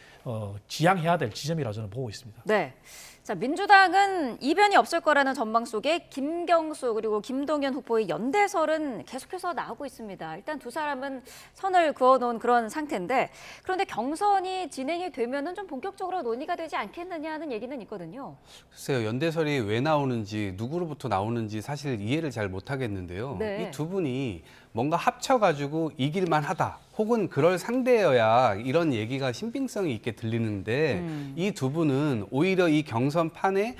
지향해야 될 지점이라고 저는 보고 있습니다. 네. 자, 민주당은 이변이 없을 거라는 전망 속에 김경수 그리고 김동연 후보의 연대설은 계속해서 나오고 있습니다. 일단 두 사람은 선을 그어놓은 그런 상태인데 그런데 경선이 진행이 되면은 좀 본격적으로 논의가 되지 않겠느냐 하는 얘기는 있거든요. 글쎄요. 연대설이 왜 나오는지 누구로부터 나오는지 사실 이해를 잘 못하겠는데요. 네. 이 두 분이 뭔가 합쳐가지고 이길만 하다. 혹은 그럴 상대여야 이런 얘기가 신빙성이 있게 들리는데 이 두 분은 오히려 이 경선판에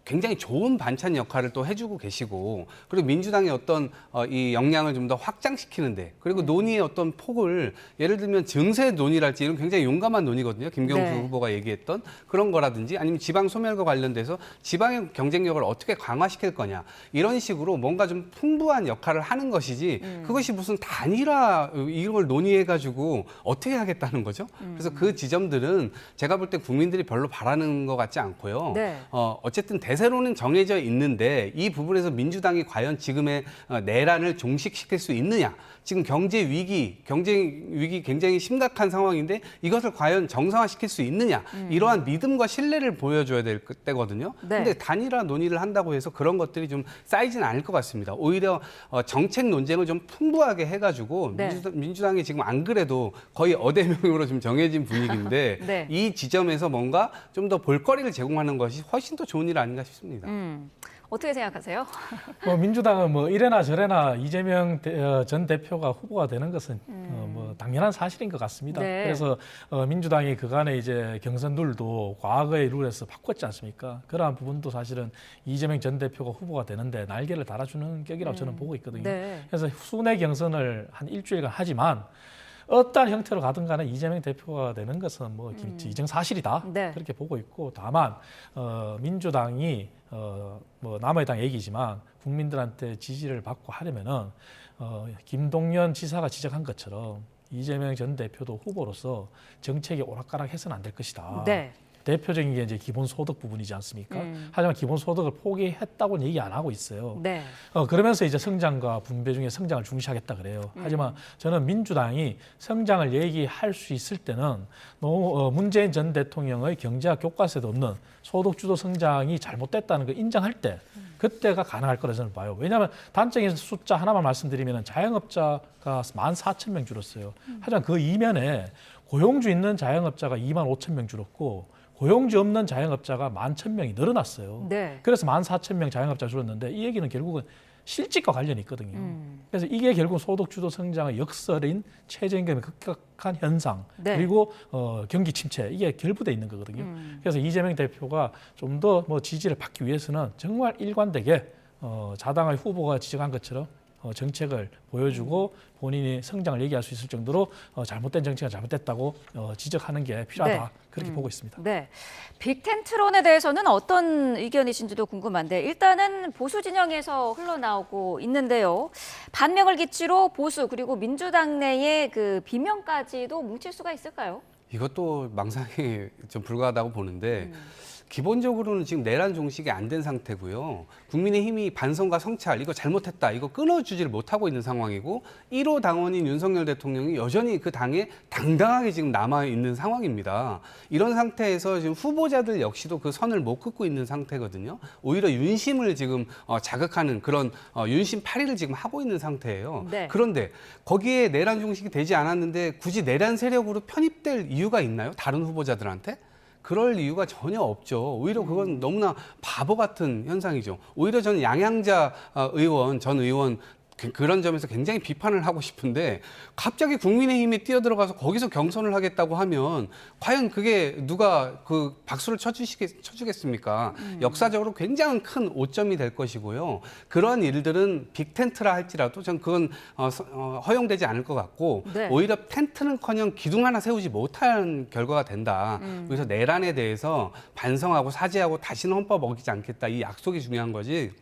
굉장히 좋은 반찬 역할을 또 해주고 계시고 그리고 민주당의 어떤 이 역량을 좀 더 확장시키는데 그리고 논의의 어떤 폭을 예를 들면 증세 논의랄지 이런 굉장히 용감한 논의거든요. 김경수 네. 후보가 얘기했던 그런 거라든지 아니면 지방 소멸과 관련돼서 지방의 경쟁력을 어떻게 강화시킬 거냐 이런 식으로 뭔가 좀 풍부한 역할을 하는 것이지 그것이 무슨 단일화 이걸 논의해가지고 어떻게 하겠다는 거죠. 그래서 그 지점들은 제가 볼 때 국민들이 별로 바라는 것 같지 않고요. 네. 어쨌든 대세로는 정해져 있는데 이 부분에서 민주당이 과연 지금의 내란을 종식시킬 수 있느냐. 지금 경제 위기 굉장히 심각한 상황인데 이것을 과연 정상화시킬 수 있느냐. 이러한 믿음과 신뢰를 보여줘야 될 때거든요. 네. 근데 단일화 논의를 한다고 해서 그런 것들이 좀 쌓이지는 않을 것 같습니다. 오히려 정책 논쟁을 좀 풍부하게 해가지고 네. 민주당이 지금 안 그래도 거의 어대명으로 좀 정해진 분위기인데 네. 이 지점에서 뭔가 좀 더 볼거리를 제공하는 것이 훨씬 더 좋은 일 아닌가 싶습니다. 어떻게 생각하세요? 민주당은 뭐 이래나 저래나 이재명 전 대표가 후보가 되는 것은 뭐 당연한 사실인 것 같습니다. 네. 그래서 민주당이 그간에 이제 경선룰도 과거의 룰에서 바꿨지 않습니까? 그러한 부분도 사실은 이재명 전 대표가 후보가 되는데 날개를 달아주는 격이라고 저는 보고 있거든요. 네. 그래서 순회 경선을 한 일주일간 하지만 어떠한 형태로 가든 간에 이재명 대표가 되는 것은 뭐 이정사실이다. 네. 그렇게 보고 있고, 다만 민주당이 뭐 남의 당 얘기지만 국민들한테 지지를 받고 하려면은 김동연 지사가 지적한 것처럼 이재명 전 대표도 후보로서 정책이 오락가락해서는 안 될 것이다. 네. 대표적인 게 이제 기본소득 부분이지 않습니까? 하지만 기본소득을 포기했다고는 얘기 안 하고 있어요. 네. 그러면서 이제 성장과 분배 중에 성장을 중시하겠다 그래요. 하지만 저는 민주당이 성장을 얘기할 수 있을 때는 너무 문재인 전 대통령의 경제학 교과서에도 없는 소득주도 성장이 잘못됐다는 걸 인정할 때 그때가 가능할 거라 저는 봐요. 왜냐하면 단적인 숫자 하나만 말씀드리면 자영업자가 14,000명 줄었어요. 하지만 그 이면에 고용주 있는 자영업자가 25,000명 줄었고 고용주 없는 자영업자가 11,000명이 늘어났어요. 네. 그래서 14,000명 자영업자가 줄었는데 이 얘기는 결국은 실직과 관련이 있거든요. 그래서 이게 결국 소득주도 성장의 역설인 최저임금의 급격한 현상 네. 그리고 경기 침체 이게 결부돼 있는 거거든요. 그래서 이재명 대표가 좀 더 뭐 지지를 받기 위해서는 정말 일관되게 자당의 후보가 지적한 것처럼 정책을 보여주고 본인이 성장을 얘기할 수 있을 정도로 잘못된 정책은 잘못됐다고 지적하는 게 필요하다. 네. 그렇게 보고 있습니다. 네, 빅텐트론에 대해서는 어떤 의견이신지도 궁금한데 일단은 보수 진영에서 흘러나오고 있는데요. 반명을 기치로 보수 그리고 민주당 내의 그 비명까지도 뭉칠 수가 있을까요? 이것도 망상에 좀 불과하다고 보는데 기본적으로는 지금 내란 종식이 안 된 상태고요. 국민의힘이 반성과 성찰, 이거 잘못했다, 이거 끊어주지를 못하고 있는 상황이고 1호 당원인 윤석열 대통령이 여전히 그 당에 당당하게 지금 남아있는 상황입니다. 이런 상태에서 지금 후보자들 역시도 그 선을 못 긋고 있는 상태거든요. 오히려 윤심을 지금 자극하는 그런 윤심 파리를 지금 하고 있는 상태예요. 네. 그런데 거기에 내란 종식이 되지 않았는데 굳이 내란 세력으로 편입될 이유가 있나요? 다른 후보자들한테? 그럴 이유가 전혀 없죠. 오히려 그건 너무나 바보 같은 현상이죠. 오히려 저는 양양자 전 의원 그런 점에서 굉장히 비판을 하고 싶은데 갑자기 국민의힘에 뛰어들어가서 거기서 경선을 하겠다고 하면 과연 그게 누가 그 박수를 쳐주겠습니까? 역사적으로 굉장히 큰 오점이 될 것이고요. 그런 일들은 빅텐트라 할지라도 전 그건 허용되지 않을 것 같고 네. 오히려 텐트는커녕 기둥 하나 세우지 못한 결과가 된다. 그래서 내란에 대해서 반성하고 사죄하고 다시는 헌법 어기지 않겠다. 이 약속이 중요한 거지.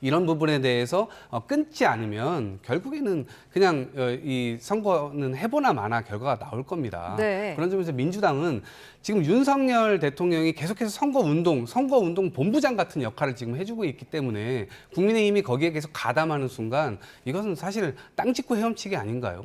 이런 부분에 대해서 끊지 않으면 결국에는 그냥 이 선거는 해보나 마나 결과가 나올 겁니다. 네. 그런 점에서 민주당은 지금 윤석열 대통령이 계속해서 선거운동 본부장 같은 역할을 지금 해주고 있기 때문에 국민의힘이 거기에 계속 가담하는 순간 이것은 사실 땅 짚고 헤엄치기 아닌가요?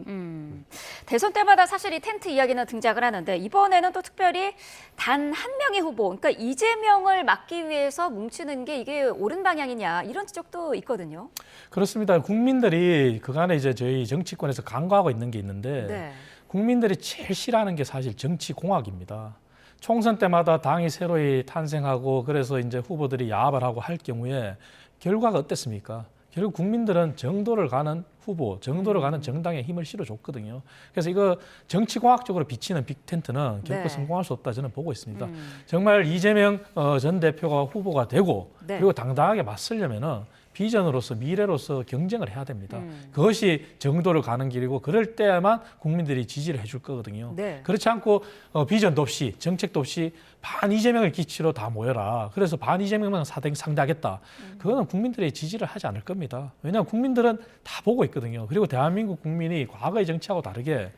대선 때마다 사실 이 텐트 이야기는 등장을 하는데 이번에는 또 특별히 단 한 명의 후보, 그러니까 이재명을 막기 위해서 뭉치는 게 이게 옳은 방향이냐 이런 지적도 있거든요. 그렇습니다. 국민들이 그간에 이제 저희 정치권에서 간과하고 있는 게 있는데 네. 국민들이 제일 싫어하는 게 사실 정치공학입니다. 총선 때마다 당이 새로이 탄생하고 그래서 이제 후보들이 야합을 하고 할 경우에 결과가 어땠습니까? 결국 국민들은 정도를 가는 후보, 정도를 가는 정당에 힘을 실어줬거든요. 그래서 이거 정치공학적으로 비치는 빅텐트는 결코 네. 성공할 수 없다 저는 보고 있습니다. 정말 이재명 전 대표가 후보가 되고 네. 그리고 당당하게 맞서려면은 비전으로서 미래로서 경쟁을 해야 됩니다. 그것이 정도를 가는 길이고 그럴 때만 국민들이 지지를 해줄 거거든요. 네. 그렇지 않고 비전도 없이 정책도 없이 반 이재명을 기치로 다 모여라. 그래서 반 이재명만 상대하겠다. 그거는 국민들의 지지를 하지 않을 겁니다. 왜냐하면 국민들은 다 보고 있거든요. 그리고 대한민국 국민이 과거의 정치하고 다르게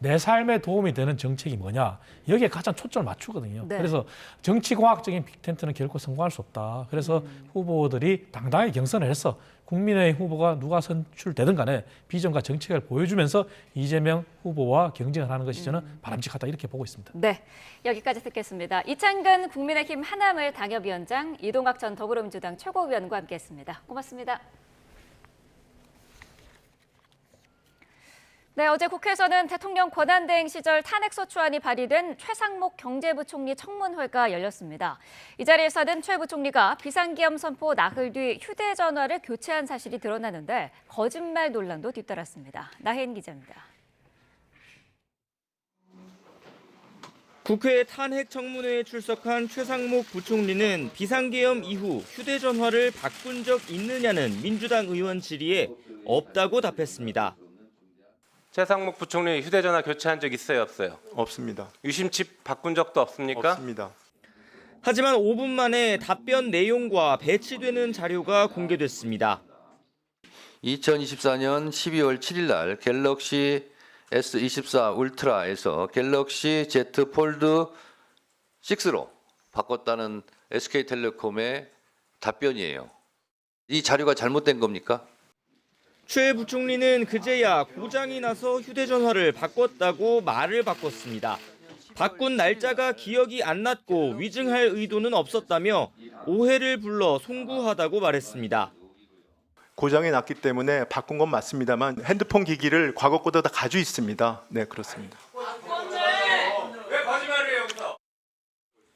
내 삶에 도움이 되는 정책이 뭐냐 여기에 가장 초점을 맞추거든요. 네. 그래서 정치공학적인 빅텐트는 결코 성공할 수 없다. 그래서 후보들이 당당하게 경선을 해서 국민의 후보가 누가 선출되든 간에 비전과 정책을 보여주면서 이재명 후보와 경쟁을 하는 것이 저는 바람직하다 이렇게 보고 있습니다. 네, 여기까지 듣겠습니다. 이창근 국민의힘 하남을 당협위원장, 이동학 전 더불어민주당 최고위원과 함께했습니다. 고맙습니다. 네, 어제 국회에서는 대통령 권한대행 시절 탄핵소추안이 발의된 최상목 경제부총리 청문회가 열렸습니다. 이 자리에서는 최 부총리가 비상계엄 선포 나흘 뒤 휴대전화를 교체한 사실이 드러나는데 거짓말 논란도 뒤따랐습니다. 나혜인 기자입니다. 국회 탄핵 청문회에 출석한 최상목 부총리는 비상계엄 이후 휴대전화를 바꾼 적 있느냐는 민주당 의원 질의에 없다고 답했습니다. 최상목 부총리 휴대전화 교체한 적 있어요, 없어요? 없습니다. 유심칩 바꾼 적도 없습니까? 없습니다. 하지만 5분 만에 답변 내용과 배치되는 자료가 공개됐습니다. 2024년 12월 7일 날 갤럭시 S24 울트라에서 갤럭시 Z 폴드 6로 바꿨다는 SK텔레콤의 답변이에요. 이 자료가 잘못된 겁니까? 최 부총리는 그제야 고장이 나서 휴대전화를 바꿨다고 말을 바꿨습니다. 바꾼 날짜가 기억이 안 났고 위증할 의도는 없었다며 오해를 불러 송구하다고 말했습니다. 고장이 났기 때문에 바꾼 건 맞습니다만 핸드폰 기기를 과거 거다 다 가지고 있습니다. 네, 그렇습니다. 왜 거짓말을 여기서?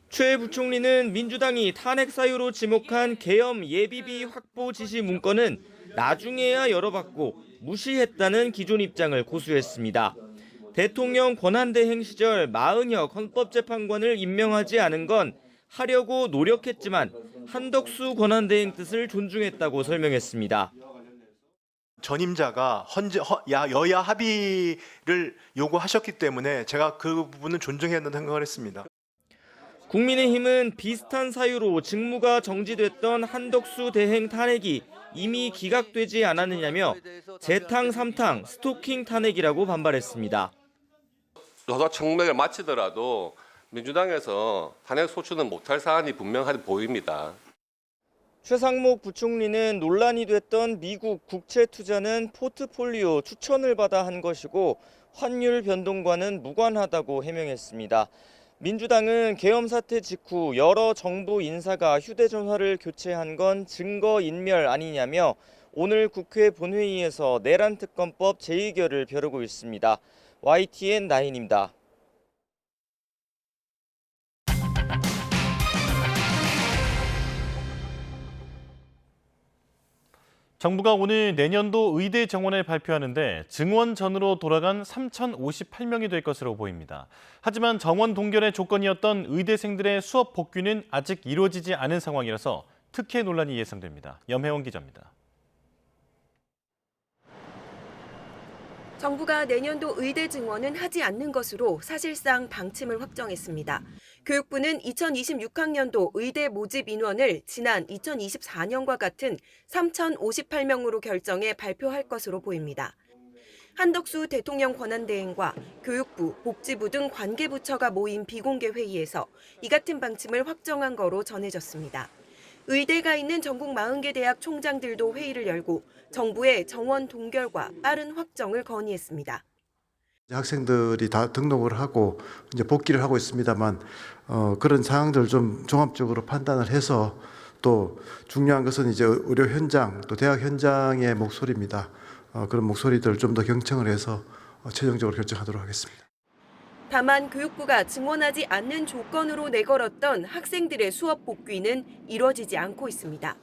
최 부총리는 민주당이 탄핵 사유로 지목한 계엄 예비비 확보 지시 문건은 나중에야 열어봤고 무시했다는 기존 입장을 고수했습니다. 대통령 권한대행 시절 마은혁 헌법재판관을 임명하지 않은 건 하려고 노력했지만 한덕수 권한대행 뜻을 존중했다고 설명했습니다. 전임자가 여야 합의를 요구하셨기 때문에 제가 그 부분은 존중해야 한다는 생각을 했습니다. 국민의힘은 비슷한 사유로 직무가 정지됐던 한덕수 대행 탄핵이 이미 기각되지 않았느냐며 재탕, 삼탕, 스토킹 탄핵이라고 반발했습니다. 조사 청문회를 마치더라도 민주당에서 탄핵 소추는 못할 사안이 분명하게 보입니다. 최상목 부총리는 논란이 됐던 미국 국채 투자는 포트폴리오 추천을 받아 한 것이고 환율 변동과는 무관하다고 해명했습니다. 민주당은 계엄 사태 직후 여러 정부 인사가 휴대전화를 교체한 건 증거인멸 아니냐며 오늘 국회 본회의에서 내란특검법 재의결을 벼르고 있습니다. YTN 9입니다. 정부가 오늘 내년도 의대 정원을 발표하는데 증원 전으로 돌아간 3,058명이 될 것으로 보입니다. 하지만 정원 동결의 조건이었던 의대생들의 수업 복귀는 아직 이루어지지 않은 상황이라서 특혜 논란이 예상됩니다. 염혜원 기자입니다. 정부가 내년도 의대 증원은 하지 않는 것으로 사실상 방침을 확정했습니다. 교육부는 2026학년도 의대 모집 인원을 지난 2024년과 같은 3,058명으로 결정해 발표할 것으로 보입니다. 한덕수 대통령 권한대행과 교육부, 복지부 등 관계부처가 모인 비공개 회의에서 이 같은 방침을 확정한 거로 전해졌습니다. 의대가 있는 전국 40개 대학 총장들도 회의를 열고 정부의 정원 동결과 빠른 확정을 건의했습니다. 학생들이 다 등록을 하고 이제 복귀를 하고 있습니다만 그런 상황들 좀 종합적으로 판단을 해서 또 중요한 것은 이제 의료 현장 또 대학 현장의 목소리입니다. 그런 목소리들을 좀 더 경청을 해서 최종적으로 결정하도록 하겠습니다. 다만 교육부가 증원하지 않는 조건으로 내걸었던 학생들의 수업 복귀는 이뤄지지 않고 있습니다.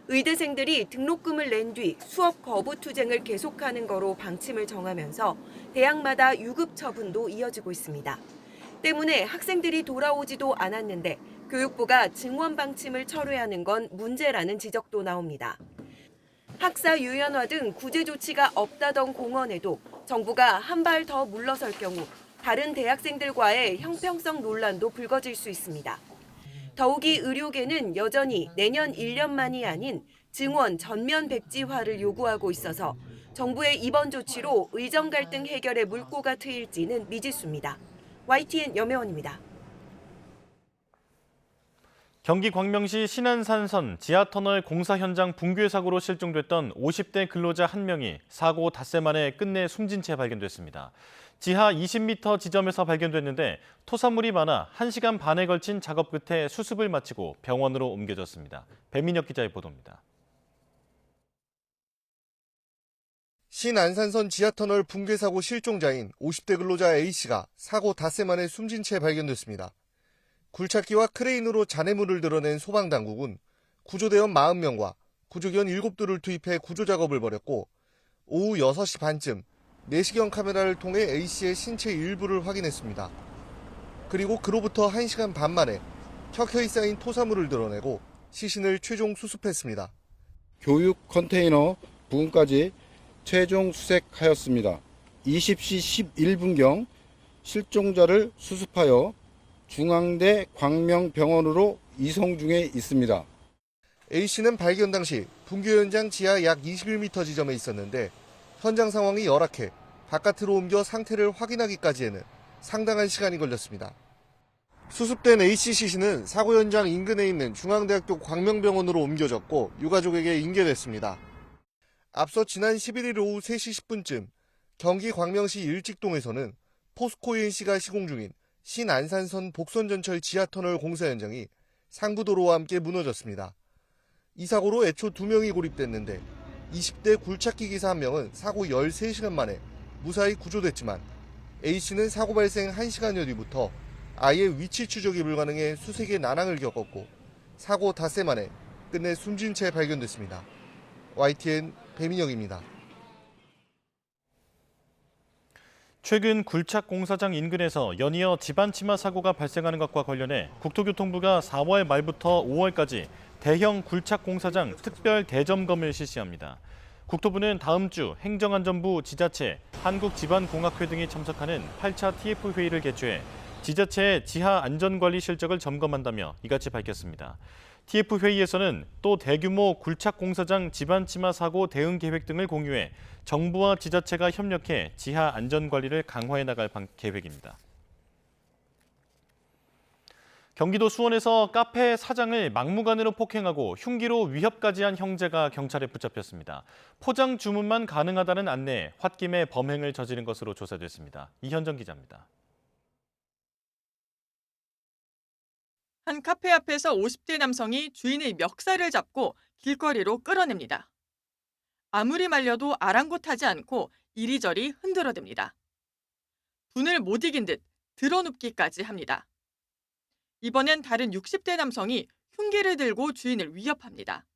의대생들이 등록금을 낸 뒤 수업 거부 투쟁을 계속하는 거로 방침을 정하면서 대학마다 유급 처분도 이어지고 있습니다. 때문에 학생들이 돌아오지도 않았는데 교육부가 증원 방침을 철회하는 건 문제라는 지적도 나옵니다. 학사 유연화 등 구제 조치가 없다던 공언에도 정부가 한 발 더 물러설 경우 다른 대학생들과의 형평성 논란도 불거질 수 있습니다. 더욱이 의료계는 여전히 내년 1년만이 아닌 증원 전면 백지화를 요구하고 있어서 정부의 이번 조치로 의정 갈등 해결의 물꼬가 트일지는 미지수입니다. YTN 염혜원입니다. 경기 광명시 신안산선 지하터널 공사 현장 붕괴 사고로 실종됐던 50대 근로자 1명이 사고 닷새 만에 끝내 숨진 채 발견됐습니다. 지하 20m 지점에서 발견됐는데 토사물이 많아 1시간 반에 걸친 작업 끝에 수습을 마치고 병원으로 옮겨졌습니다. 배민혁 기자의 보도입니다. 신안산선 지하터널 붕괴 사고 실종자인 50대 근로자 A씨가 사고 닷새 만에 숨진 채 발견됐습니다. 굴착기와 크레인으로 잔해물을 드러낸 소방당국은 구조대원 40명과 구조견 7대를 투입해 구조작업을 벌였고 오후 6시 반쯤 내시경 카메라를 통해 A씨의 신체 일부를 확인했습니다. 그리고 그로부터 1시간 반 만에 켜켜이 쌓인 토사물을 드러내고 시신을 최종 수습했습니다. 교육 컨테이너 부근까지 최종 수색하였습니다. 20시 11분경 실종자를 수습하여 중앙대 광명병원으로 이송 중에 있습니다. A씨는 발견 당시 분교 현장 지하 약 21m 지점에 있었는데 현장 상황이 열악해 바깥으로 옮겨 상태를 확인하기까지에는 상당한 시간이 걸렸습니다. 수습된 A씨 시신은 사고 현장 인근에 있는 중앙대학교 광명병원으로 옮겨졌고 유가족에게 인계됐습니다. 앞서 지난 11일 오후 3시 10분쯤 경기 광명시 일직동에서는 포스코 ENC가 시공 중인 신안산선 복선전철 지하터널 공사 현장이 상부도로와 함께 무너졌습니다. 이 사고로 애초 2명이 고립됐는데 20대 굴착기 기사 1명은 사고 13시간 만에 무사히 구조됐지만 A씨는 사고 발생 1시간여 뒤부터 아예 위치 추적이 불가능해 수색의 난항을 겪었고 사고 닷새 만에 끝내 숨진 채 발견됐습니다. YTN 배민혁입니다. 최근 굴착 공사장 인근에서 연이어 집안 치마 사고가 발생하는 것과 관련해 국토교통부가 4월 말부터 5월까지 대형 굴착 공사장 특별 대점검을 실시합니다. 국토부는 다음 주 행정안전부, 지자체, 한국지반공학회 등이 참석하는 8차 TF회의를 개최해 지자체의 지하 안전관리 실적을 점검한다며 이같이 밝혔습니다. TF회의에서는 또 대규모 굴착 공사장 집안 치마 사고 대응 계획 등을 공유해 정부와 지자체가 협력해 지하 안전관리를 강화해 나갈 계획입니다. 경기도 수원에서 카페 사장을 막무가내로 폭행하고 흉기로 위협까지 한 형제가 경찰에 붙잡혔습니다. 포장 주문만 가능하다는 안내에 홧김에 범행을 저지른 것으로 조사됐습니다. 이현정 기자입니다. 한 카페 앞에서 50대 남성이 주인의 멱살을 잡고 길거리로 끌어냅니다. 아무리 말려도 아랑곳하지 않고 이리저리 흔들어댑니다. 분을 못 이긴 듯 드러눕기까지 합니다. 이번엔 다른 60대 남성이 흉기를 들고 주인을 위협합니다.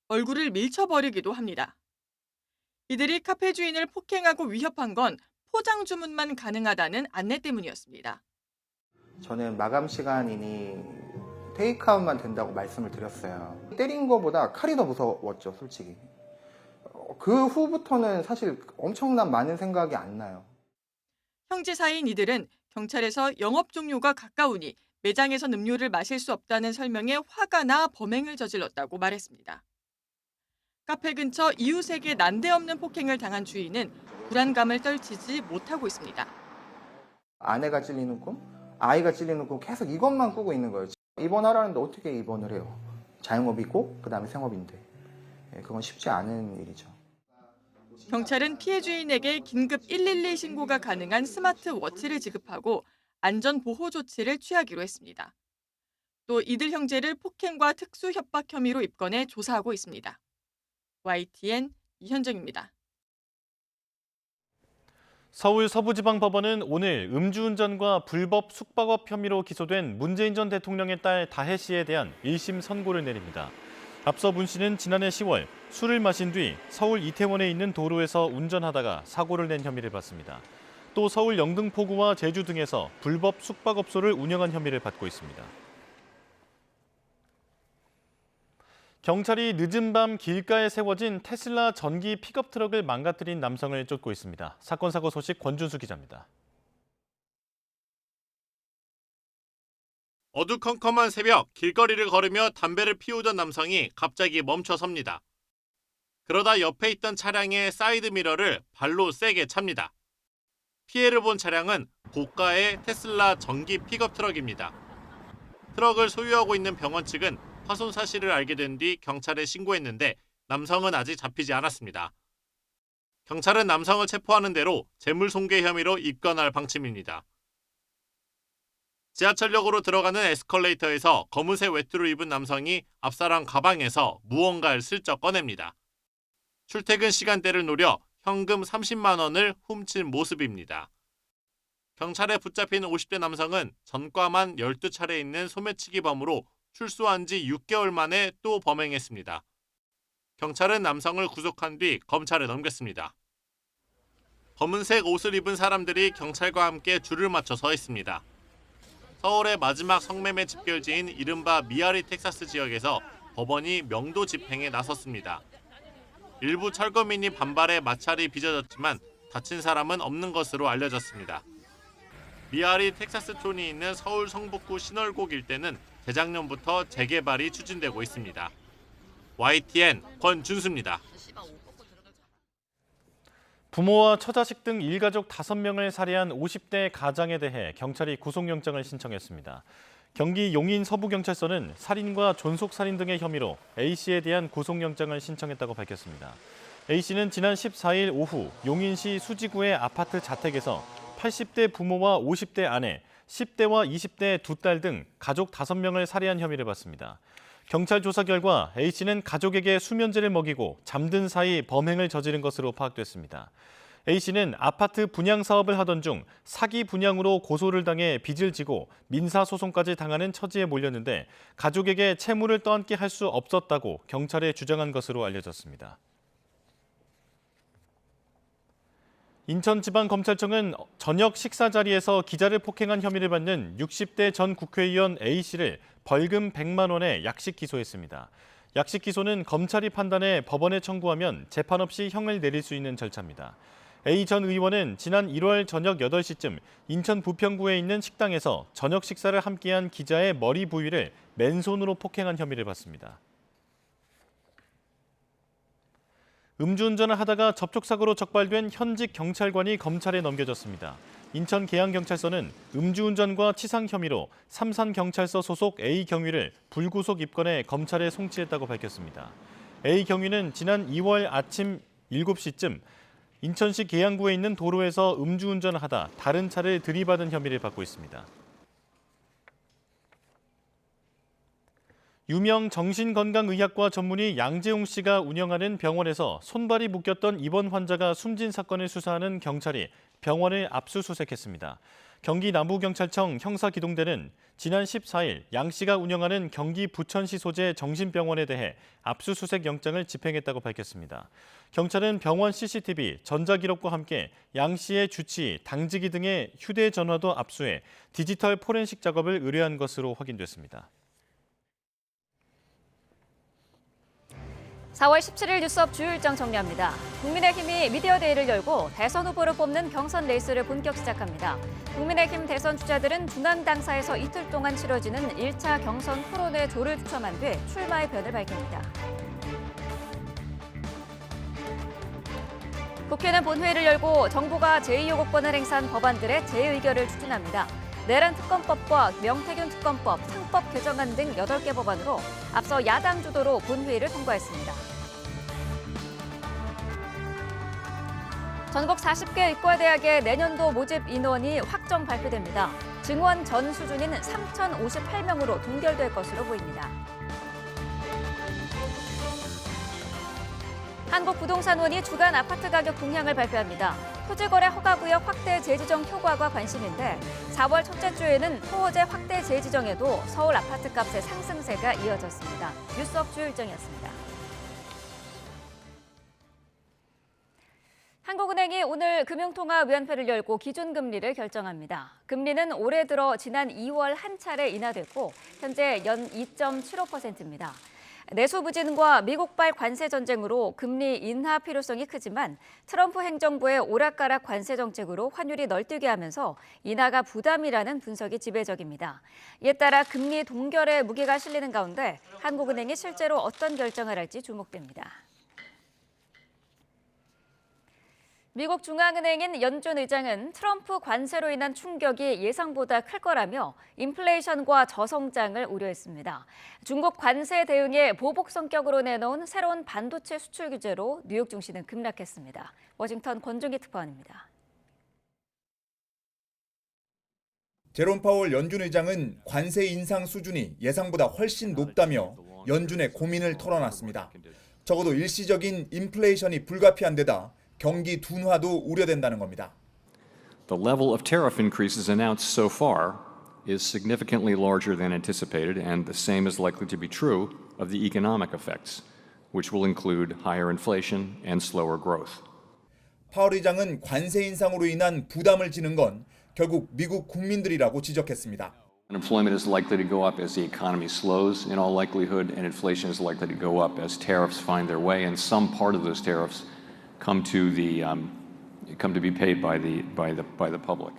얼굴을 밀쳐버리기도 합니다. 이들이 카페 주인을 폭행하고 위협한 건 포장 주문만 가능하다는 안내 때문이었습니다. 저는 마감 시간이니 테이크아웃만 된다고 말씀을 드렸어요. 때린 거보다 칼이 더 무서웠죠, 솔직히. 그 후부터는 사실 엄청난 많은 생각이 안 나요. 형제 사이인 이들은 경찰에서 영업 종료가 가까우니 매장에선 음료를 마실 수 없다는 설명에 화가 나 범행을 저질렀다고 말했습니다. 카페 근처 이웃에게 난데없는 폭행을 당한 주인은 불안감을 떨치지 못하고 있습니다. 아내가 찔리는 꿈, 아이가 찔리는 꿈 계속 이것만 꾸고 있는 거예요. 입원하라는데 어떻게 입원을 해요? 자영업이고 그다음에 생업인데. 그건 쉽지 않은 일이죠. 경찰은 피해 주인에게 긴급 112 신고가 가능한 스마트워치를 지급하고 안전보호 조치를 취하기로 했습니다. 또 이들 형제를 폭행과 특수협박 혐의로 입건해 조사하고 있습니다. YTN 이현정입니다. 서울 서부지방법원은 오늘 음주운전과 불법 숙박업 혐의로 기소된 문재인 전 대통령의 딸 다혜 씨에 대한 1심 선고를 내립니다. 앞서 문 씨는 지난해 10월 술을 마신 뒤 서울 이태원에 있는 도로에서 운전하다가 사고를 낸 혐의를 받습니다. 또 서울 영등포구와 제주 등에서 불법 숙박업소를 운영한 혐의를 받고 있습니다. 경찰이 늦은 밤 길가에 세워진 테슬라 전기 픽업 트럭을 망가뜨린 남성을 쫓고 있습니다. 사건 사고 소식 권준수 기자입니다. 어두컴컴한 새벽 길거리를 걸으며 담배를 피우던 남성이 갑자기 멈춰섭니다. 그러다 옆에 있던 차량의 사이드 미러를 발로 세게 찹니다. 피해를 본 차량은 고가의 테슬라 전기 픽업 트럭입니다. 트럭을 소유하고 있는 병원 측은 파손 사실을 알게 된 뒤 경찰에 신고했는데 남성은 아직 잡히지 않았습니다. 경찰은 남성을 체포하는 대로 재물손괴 혐의로 입건할 방침입니다. 지하철역으로 들어가는 에스컬레이터에서 검은색 외투를 입은 남성이 앞사람 가방에서 무언가를 슬쩍 꺼냅니다. 출퇴근 시간대를 노려 현금 30만 원을 훔친 모습입니다. 경찰에 붙잡힌 50대 남성은 전과만 12차례 있는 소매치기 범으로 출소한 지 6개월 만에 또 범행했습니다. 경찰은 남성을 구속한 뒤 검찰에 넘겼습니다. 검은색 옷을 입은 사람들이 경찰과 함께 줄을 맞춰 서 있습니다. 서울의 마지막 성매매 집결지인 이른바 미아리 텍사스 지역에서 법원이 명도 집행에 나섰습니다. 일부 철거민이 반발해 마찰이 빚어졌지만 다친 사람은 없는 것으로 알려졌습니다. 미아리 텍사스촌이 있는 서울 성북구 신월곡 일대는 재작년부터 재개발이 추진되고 있습니다. YTN 권준수입니다. 부모와 처자식 등 일가족 5명을 살해한 50대 가장에 대해 경찰이 구속영장을 신청했습니다. 경기 용인 서부경찰서는 살인과 존속살인 등의 혐의로 A씨에 대한 구속영장을 신청했다고 밝혔습니다. A씨는 지난 14일 오후 용인시 수지구의 아파트 자택에서 80대 부모와 50대 아내, 10대와 20대 두 딸 등 가족 5명을 살해한 혐의를 받습니다. 경찰 조사 결과 A씨는 가족에게 수면제를 먹이고 잠든 사이 범행을 저지른 것으로 파악됐습니다. A씨는 아파트 분양 사업을 하던 중 사기 분양으로 고소를 당해 빚을 지고 민사소송까지 당하는 처지에 몰렸는데 가족에게 채무를 떠안게 할 수 없었다고 경찰에 주장한 것으로 알려졌습니다. 인천지방검찰청은 저녁 식사 자리에서 기자를 폭행한 혐의를 받는 60대 전 국회의원 A씨를 벌금 100만 원에 약식 기소했습니다. 약식 기소는 검찰이 판단해 법원에 청구하면 재판 없이 형을 내릴 수 있는 절차입니다. A 전 의원은 지난 1월 저녁 8시쯤 인천 부평구에 있는 식당에서 저녁 식사를 함께한 기자의 머리 부위를 맨손으로 폭행한 혐의를 받습니다. 음주운전을 하다가 접촉사고로 적발된 현직 경찰관이 검찰에 넘겨졌습니다. 인천 계양경찰서는 음주운전과 치상 혐의로 삼산경찰서 소속 A 경위를 불구속 입건해 검찰에 송치했다고 밝혔습니다. A 경위는 지난 2월 아침 7시쯤 인천시 계양구에 있는 도로에서 음주운전을 하다 다른 차를 들이받은 혐의를 받고 있습니다. 유명 정신건강의학과 전문의 양재용 씨가 운영하는 병원에서 손발이 묶였던 입원 환자가 숨진 사건을 수사하는 경찰이 병원을 압수수색했습니다. 경기 남부경찰청 형사기동대는 지난 14일 양 씨가 운영하는 경기 부천시 소재 정신병원에 대해 압수수색 영장을 집행했다고 밝혔습니다. 경찰은 병원 CCTV, 전자기록과 함께 양 씨의 주치, 당직이 등의 휴대전화도 압수해 디지털 포렌식 작업을 의뢰한 것으로 확인됐습니다. 4월 17일 뉴스업 주요 일정 정리합니다. 국민의힘이 미디어데이를 열고 대선 후보를 뽑는 경선 레이스를 본격 시작합니다. 국민의힘 대선 주자들은 중앙당사에서 이틀 동안 치러지는 1차 경선 토론회 조를 추첨한 뒤 출마의 변을 밝힙니다. 국회는 본회의를 열고 정부가 제2요구권을 행사한 법안들의 재의결을 추진합니다. 내란 특검법과 명태균 특검법, 상법 개정안 등 8개 법안으로 앞서 야당 주도로 본회의를 통과했습니다. 전국 40개 의과대학의 내년도 모집 인원이 확정 발표됩니다. 증원 전 수준인 3,058명으로 동결될 것으로 보입니다. 한국부동산원이 주간 아파트 가격 동향을 발표합니다. 토지거래 허가구역 확대 재지정 효과가 관심인데 4월 첫째 주에는 토호재 확대 재지정에도 서울 아파트값의 상승세가 이어졌습니다. 뉴스업 주요 일정이었습니다. 한국은행이 오늘 금융통화위원회를 열고 기준금리를 결정합니다. 금리는 올해 들어 지난 2월 한 차례 인하됐고 현재 연 2.75%입니다. 내수 부진과 미국발 관세 전쟁으로 금리 인하 필요성이 크지만 트럼프 행정부의 오락가락 관세 정책으로 환율이 널뛰게 하면서 인하가 부담이라는 분석이 지배적입니다. 이에 따라 금리 동결에 무게가 실리는 가운데 한국은행이 실제로 어떤 결정을 할지 주목됩니다. 미국 중앙은행인 연준 의장은 트럼프 관세로 인한 충격이 예상보다 클 거라며 인플레이션과 저성장을 우려했습니다. 중국 관세 대응에 보복 성격으로 내놓은 새로운 반도체 수출 규제로 뉴욕 증시는 급락했습니다. 워싱턴 권중기 특파원입니다. 제롬 파월 연준 의장은 관세 인상 수준이 예상보다 훨씬 높다며 연준의 고민을 털어놨습니다. 적어도 일시적인 인플레이션이 불가피한 데다 경기 둔화도 우려된다는 겁니다. The level of tariff increases announced so far is significantly larger than anticipated, and the same is likely to be true of the economic effects, which will include higher inflation and slower growth. 파월 의장은 관세 인상으로 인한 부담을 지는 건 결국 미국 국민들이라고 지적했습니다. Unemployment is likely to go up as the economy slows in all likelihood, and inflation is likely to go up as tariffs find their way, and some part of those tariffs come to be paid by the public.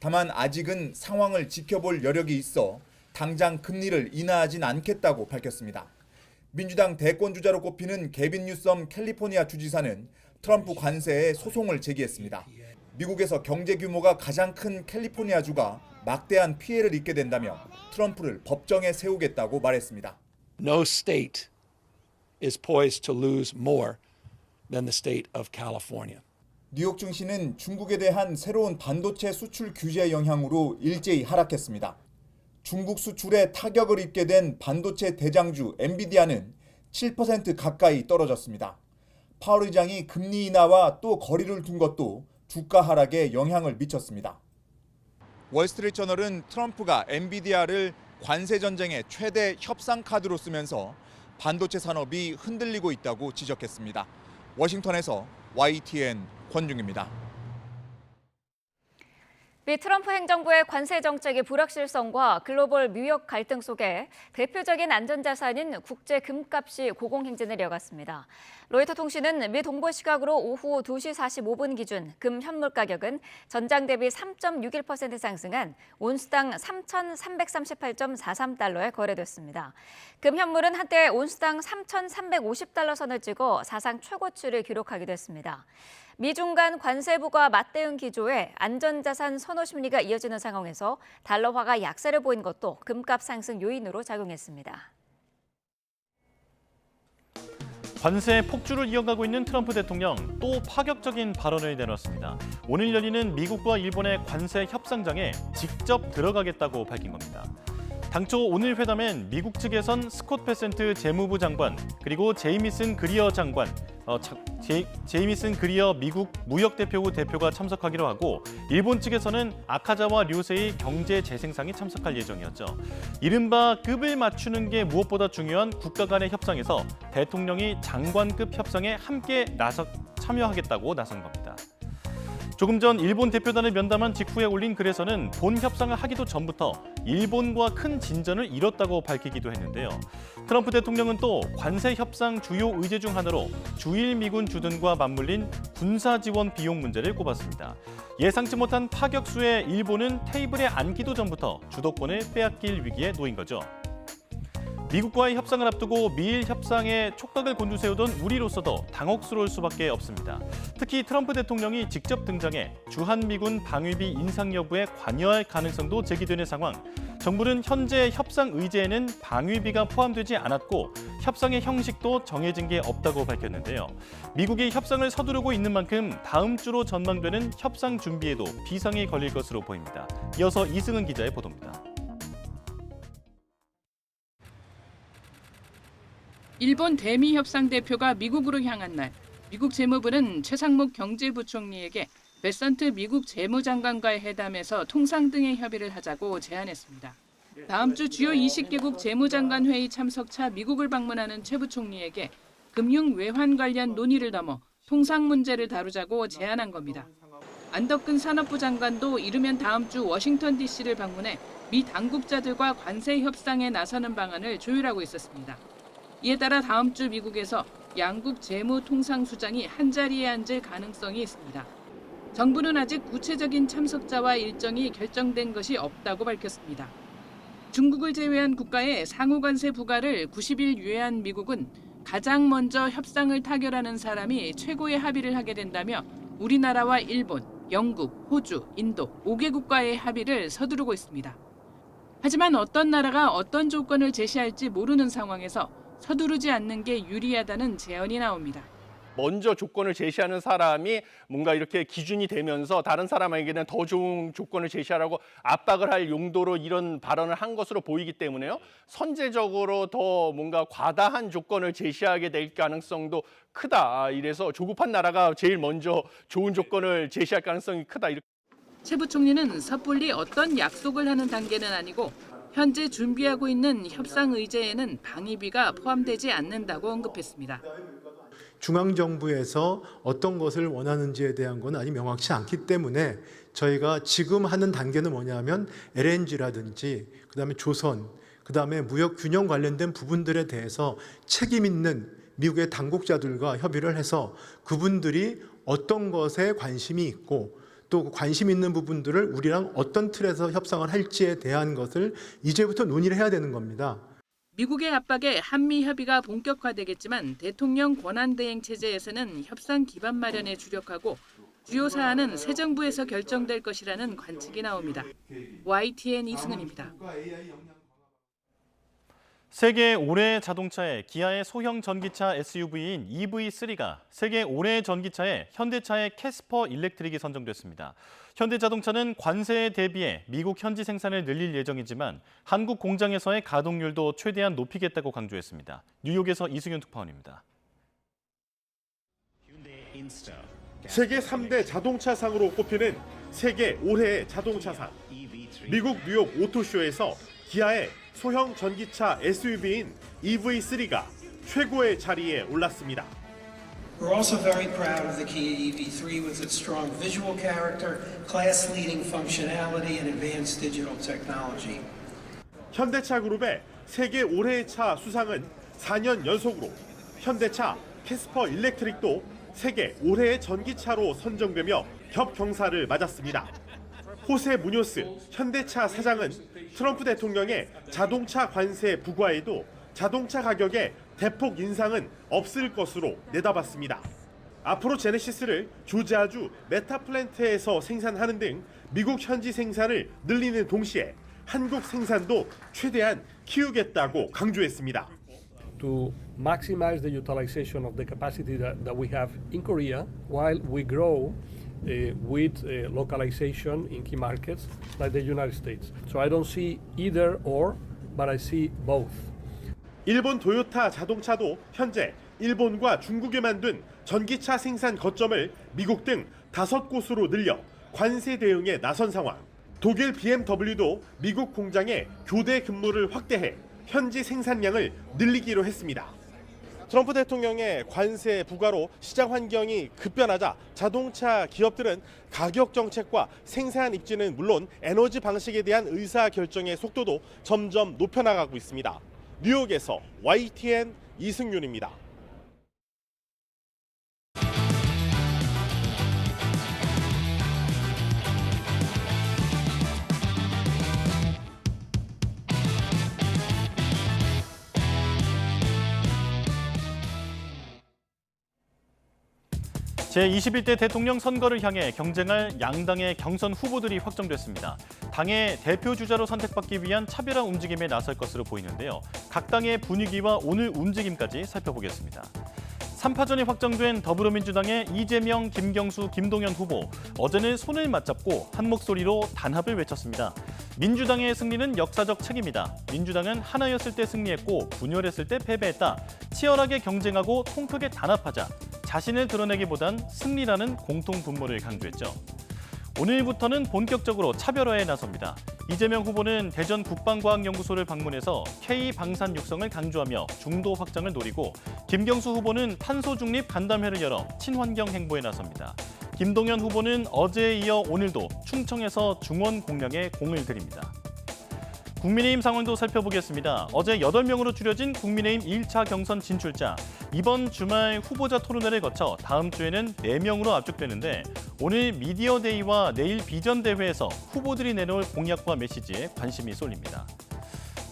다만 아직은 상황을 지켜볼 여력이 있어 당장 금리를 인하하진 않겠다고 밝혔습니다. 민주당 대권주자로 꼽히는 게빈 뉴섬 캘리포니아 주지사는 트럼프 관세에 소송을 제기했습니다. 미국에서 경제 규모가 가장 큰 캘리포니아주가 막대한 피해를 입게 된다며 트럼프를 법정에 세우겠다고 말했습니다. No state is poised to lose more than the state of California. 뉴욕 증시는 중국에 대한 새로운 반도체 수출 규제 영향으로 일제히 하락했습니다. 중국 수출에 타격을 입게 된 반도체 대장주 엔비디아는 7% 가까이 떨어졌습니다. 파월 의장이 금리 인하와 또 거리를 둔 것도 주가 하락에 영향을 미쳤습니다. 월스트리트저널은 트럼프가 엔비디아를 관세 전쟁의 최대 협상 카드로 쓰면서 반도체 산업이 흔들리고 있다고 지적했습니다. 워싱턴에서 YTN 권중입니다. 미 트럼프 행정부의 관세 정책의 불확실성과 글로벌 무역 갈등 속에 대표적인 안전자산인 국제 금값이 고공행진을 이어갔습니다. 로이터 통신은 미 동부 시각으로 오후 2시 45분 기준 금 현물 가격은 전장 대비 3.61% 상승한 온스당 3,338.43달러에 거래됐습니다. 금 현물은 한때 온스당 3,350달러 선을 찍어 사상 최고치를 기록하기도 했습니다. 미중 간 관세부과 맞대응 기조에 안전자산 선호 심리가 이어지는 상황에서 달러화가 약세를 보인 것도 금값 상승 요인으로 작용했습니다. 관세 폭주를 이어가고 있는 트럼프 대통령 또 파격적인 발언을 내놨습니다. 오늘 열리는 미국과 일본의 관세 협상장에 직접 들어가겠다고 밝힌 겁니다. 당초 오늘 회담엔 미국 측에선 스콧 베센트 재무부 장관 그리고 제이미슨 그리어 미국 무역대표부 대표가 참석하기로 하고 일본 측에서는 아카자와 류세이 경제재생상이 참석할 예정이었죠. 이른바 급을 맞추는 게 무엇보다 중요한 국가 간의 협상에서 대통령이 장관급 협상에 함께 참여하겠다고 나선 겁니다. 조금 전 일본 대표단을 면담한 직후에 올린 글에서는 본 협상을 하기도 전부터 일본과 큰 진전을 이뤘다고 밝히기도 했는데요. 트럼프 대통령은 또 관세 협상 주요 의제 중 하나로 주일 미군 주둔과 맞물린 군사 지원 비용 문제를 꼽았습니다. 예상치 못한 파격수의 일본은 테이블에 앉기도 전부터 주도권을 빼앗길 위기에 놓인 거죠. 미국과의 협상을 앞두고 미일 협상에 촉각을 곤두세우던 우리로서도 당혹스러울 수밖에 없습니다. 특히 트럼프 대통령이 직접 등장해 주한미군 방위비 인상 여부에 관여할 가능성도 제기되는 상황. 정부는 현재 협상 의제에는 방위비가 포함되지 않았고 협상의 형식도 정해진 게 없다고 밝혔는데요. 미국이 협상을 서두르고 있는 만큼 다음 주로 전망되는 협상 준비에도 비상이 걸릴 것으로 보입니다. 이어서 이승은 기자의 보도입니다. 일본 대미 협상 대표가 미국으로 향한 날, 미국 재무부는 최상목 경제부총리에게 베선트 미국 재무장관과의 회담에서 통상 등의 협의를 하자고 제안했습니다. 다음 주 주요 20개국 재무장관 회의 참석차 미국을 방문하는 최 부총리에게 금융 외환 관련 논의를 넘어 통상 문제를 다루자고 제안한 겁니다. 안덕근 산업부 장관도 이르면 다음 주 워싱턴 DC를 방문해 미 당국자들과 관세 협상에 나서는 방안을 조율하고 있었습니다. 이에 따라 다음 주 미국에서 양국 재무통상수장이 한자리에 앉을 가능성이 있습니다. 정부는 아직 구체적인 참석자와 일정이 결정된 것이 없다고 밝혔습니다. 중국을 제외한 국가의 상호관세 부과를 90일 유예한 미국은 가장 먼저 협상을 타결하는 사람이 최고의 합의를 하게 된다며 우리나라와 일본, 영국, 호주, 인도 5개국과의 합의를 서두르고 있습니다. 하지만 어떤 나라가 어떤 조건을 제시할지 모르는 상황에서 서두르지 않는 게 유리하다는 제언이 나옵니다. 먼저 조건을 제시하는 사람이 뭔가 이렇게 기준이 되면서 다른 사람에게는 더 좋은 조건을 제시하라고 압박을 할 용도로 이런 발언을 한 것으로 보이기 때문에요. 선제적으로 더 뭔가 과다한 조건을 제시하게 될 가능성도 크다. 이래서 조급한 나라가 제일 먼저 좋은 조건을 제시할 가능성이 크다. 최 부총리는 섣불리 어떤 약속을 하는 단계는 아니고 현재 준비하고 있는 협상 의제에는 방위비가 포함되지 않는다고 언급했습니다. 중앙정부에서 어떤 것을 원하는지에 대한 건 아직 명확치 않기 때문에 저희가 지금 하는 단계는 뭐냐면 LNG라든지 그다음에 조선, 그다음에 무역 균형 관련된 부분들에 대해서 책임 있는 미국의 당국자들과 협의를 해서 그분들이 어떤 것에 관심이 있고 또 관심 있는 부분들을 우리랑 어떤 틀에서 협상을 할지에 대한 것을 이제부터 논의를 해야 되는 겁니다. 미국의 압박에 한미 협의가 본격화되겠지만 대통령 권한대행 체제에서는 협상 기반 마련에 주력하고 주요 사안은 새 정부에서 결정될 것이라는 관측이 나옵니다. YTN 이승은입니다. 세계 올해의 자동차에 기아의 소형 전기차 SUV인 EV3가 세계 올해의 전기차에 현대차의 캐스퍼 일렉트릭이 선정됐습니다. 현대자동차는 관세에 대비해 미국 현지 생산을 늘릴 예정이지만 한국 공장에서의 가동률도 최대한 높이겠다고 강조했습니다. 뉴욕에서 이승윤 특파원입니다. 세계 3대 자동차상으로 꼽히는 세계 올해의 자동차상. 미국 뉴욕 오토쇼에서 기아의 소형 전기차 SUV인 EV3가 최고의 자리에 올랐습니다. We're also very proud of the Kia EV3 with its strong visual character, class-leading functionality, and advanced digital technology. 현대차 그룹의 세계 올해의 차 수상은 4년 연속으로 현대차 캐스퍼 일렉트릭도 세계 올해의 전기차로 선정되며 겹경사를 맞았습니다. 호세 무뇨스 현대차 사장은 트럼프 대통령의 자동차 관세 부과에도 자동차 가격의 대폭 인상은 없을 것으로 내다봤습니다. 앞으로 제네시스를 조지아주 메타플랜트에서 생산하는 등 미국 현지 생산을 늘리는 동시에 한국 생산도 최대한 키우겠다고 강조했습니다. To maximize the utilization of the capacity that we have in Korea while we grow with localization in key markets like the United States. So I don't see either or, but I see both. 일본 도요타 자동차도 현재 일본과 중국에 만든 전기차 생산 거점을 미국 등 5곳으로 늘려 관세 대응에 나선 상황. 독일 BMW도 미국 공장에 교대 근무를 확대해 현지 생산량을 늘리기로 했습니다. 트럼프 대통령의 관세 부과로 시장 환경이 급변하자 자동차 기업들은 가격 정책과 생산 입지는 물론 에너지 방식에 대한 의사결정의 속도도 점점 높여나가고 있습니다. 뉴욕에서 YTN 이승윤입니다. 제21대 대통령 선거를 향해 경쟁할 양당의 경선 후보들이 확정됐습니다. 당의 대표 주자로 선택받기 위한 차별화 움직임에 나설 것으로 보이는데요. 각 당의 분위기와 오늘 움직임까지 살펴보겠습니다. 3파전이 확정된 더불어민주당의 이재명, 김경수, 김동연 후보. 어제는 손을 맞잡고 한 목소리로 단합을 외쳤습니다. 민주당의 승리는 역사적 책임이다. 민주당은 하나였을 때 승리했고 분열했을 때 패배했다. 치열하게 경쟁하고 통 크게 단합하자. 자신을 드러내기보단 승리라는 공통 분모를 강조했죠. 오늘부터는 본격적으로 차별화에 나섭니다. 이재명 후보는 대전 국방과학연구소를 방문해서 K-방산 육성을 강조하며 중도 확장을 노리고 김경수 후보는 탄소 중립 간담회를 열어 친환경 행보에 나섭니다. 김동연 후보는 어제에 이어 오늘도 충청에서 중원 공략에 공을 들입니다. 국민의힘 상황도 살펴보겠습니다. 어제 8명으로 줄여진 국민의힘 1차 경선 진출자. 이번 주말 후보자 토론회를 거쳐 다음 주에는 4명으로 압축되는데 오늘 미디어데이와 내일 비전대회에서 후보들이 내놓을 공약과 메시지에 관심이 쏠립니다.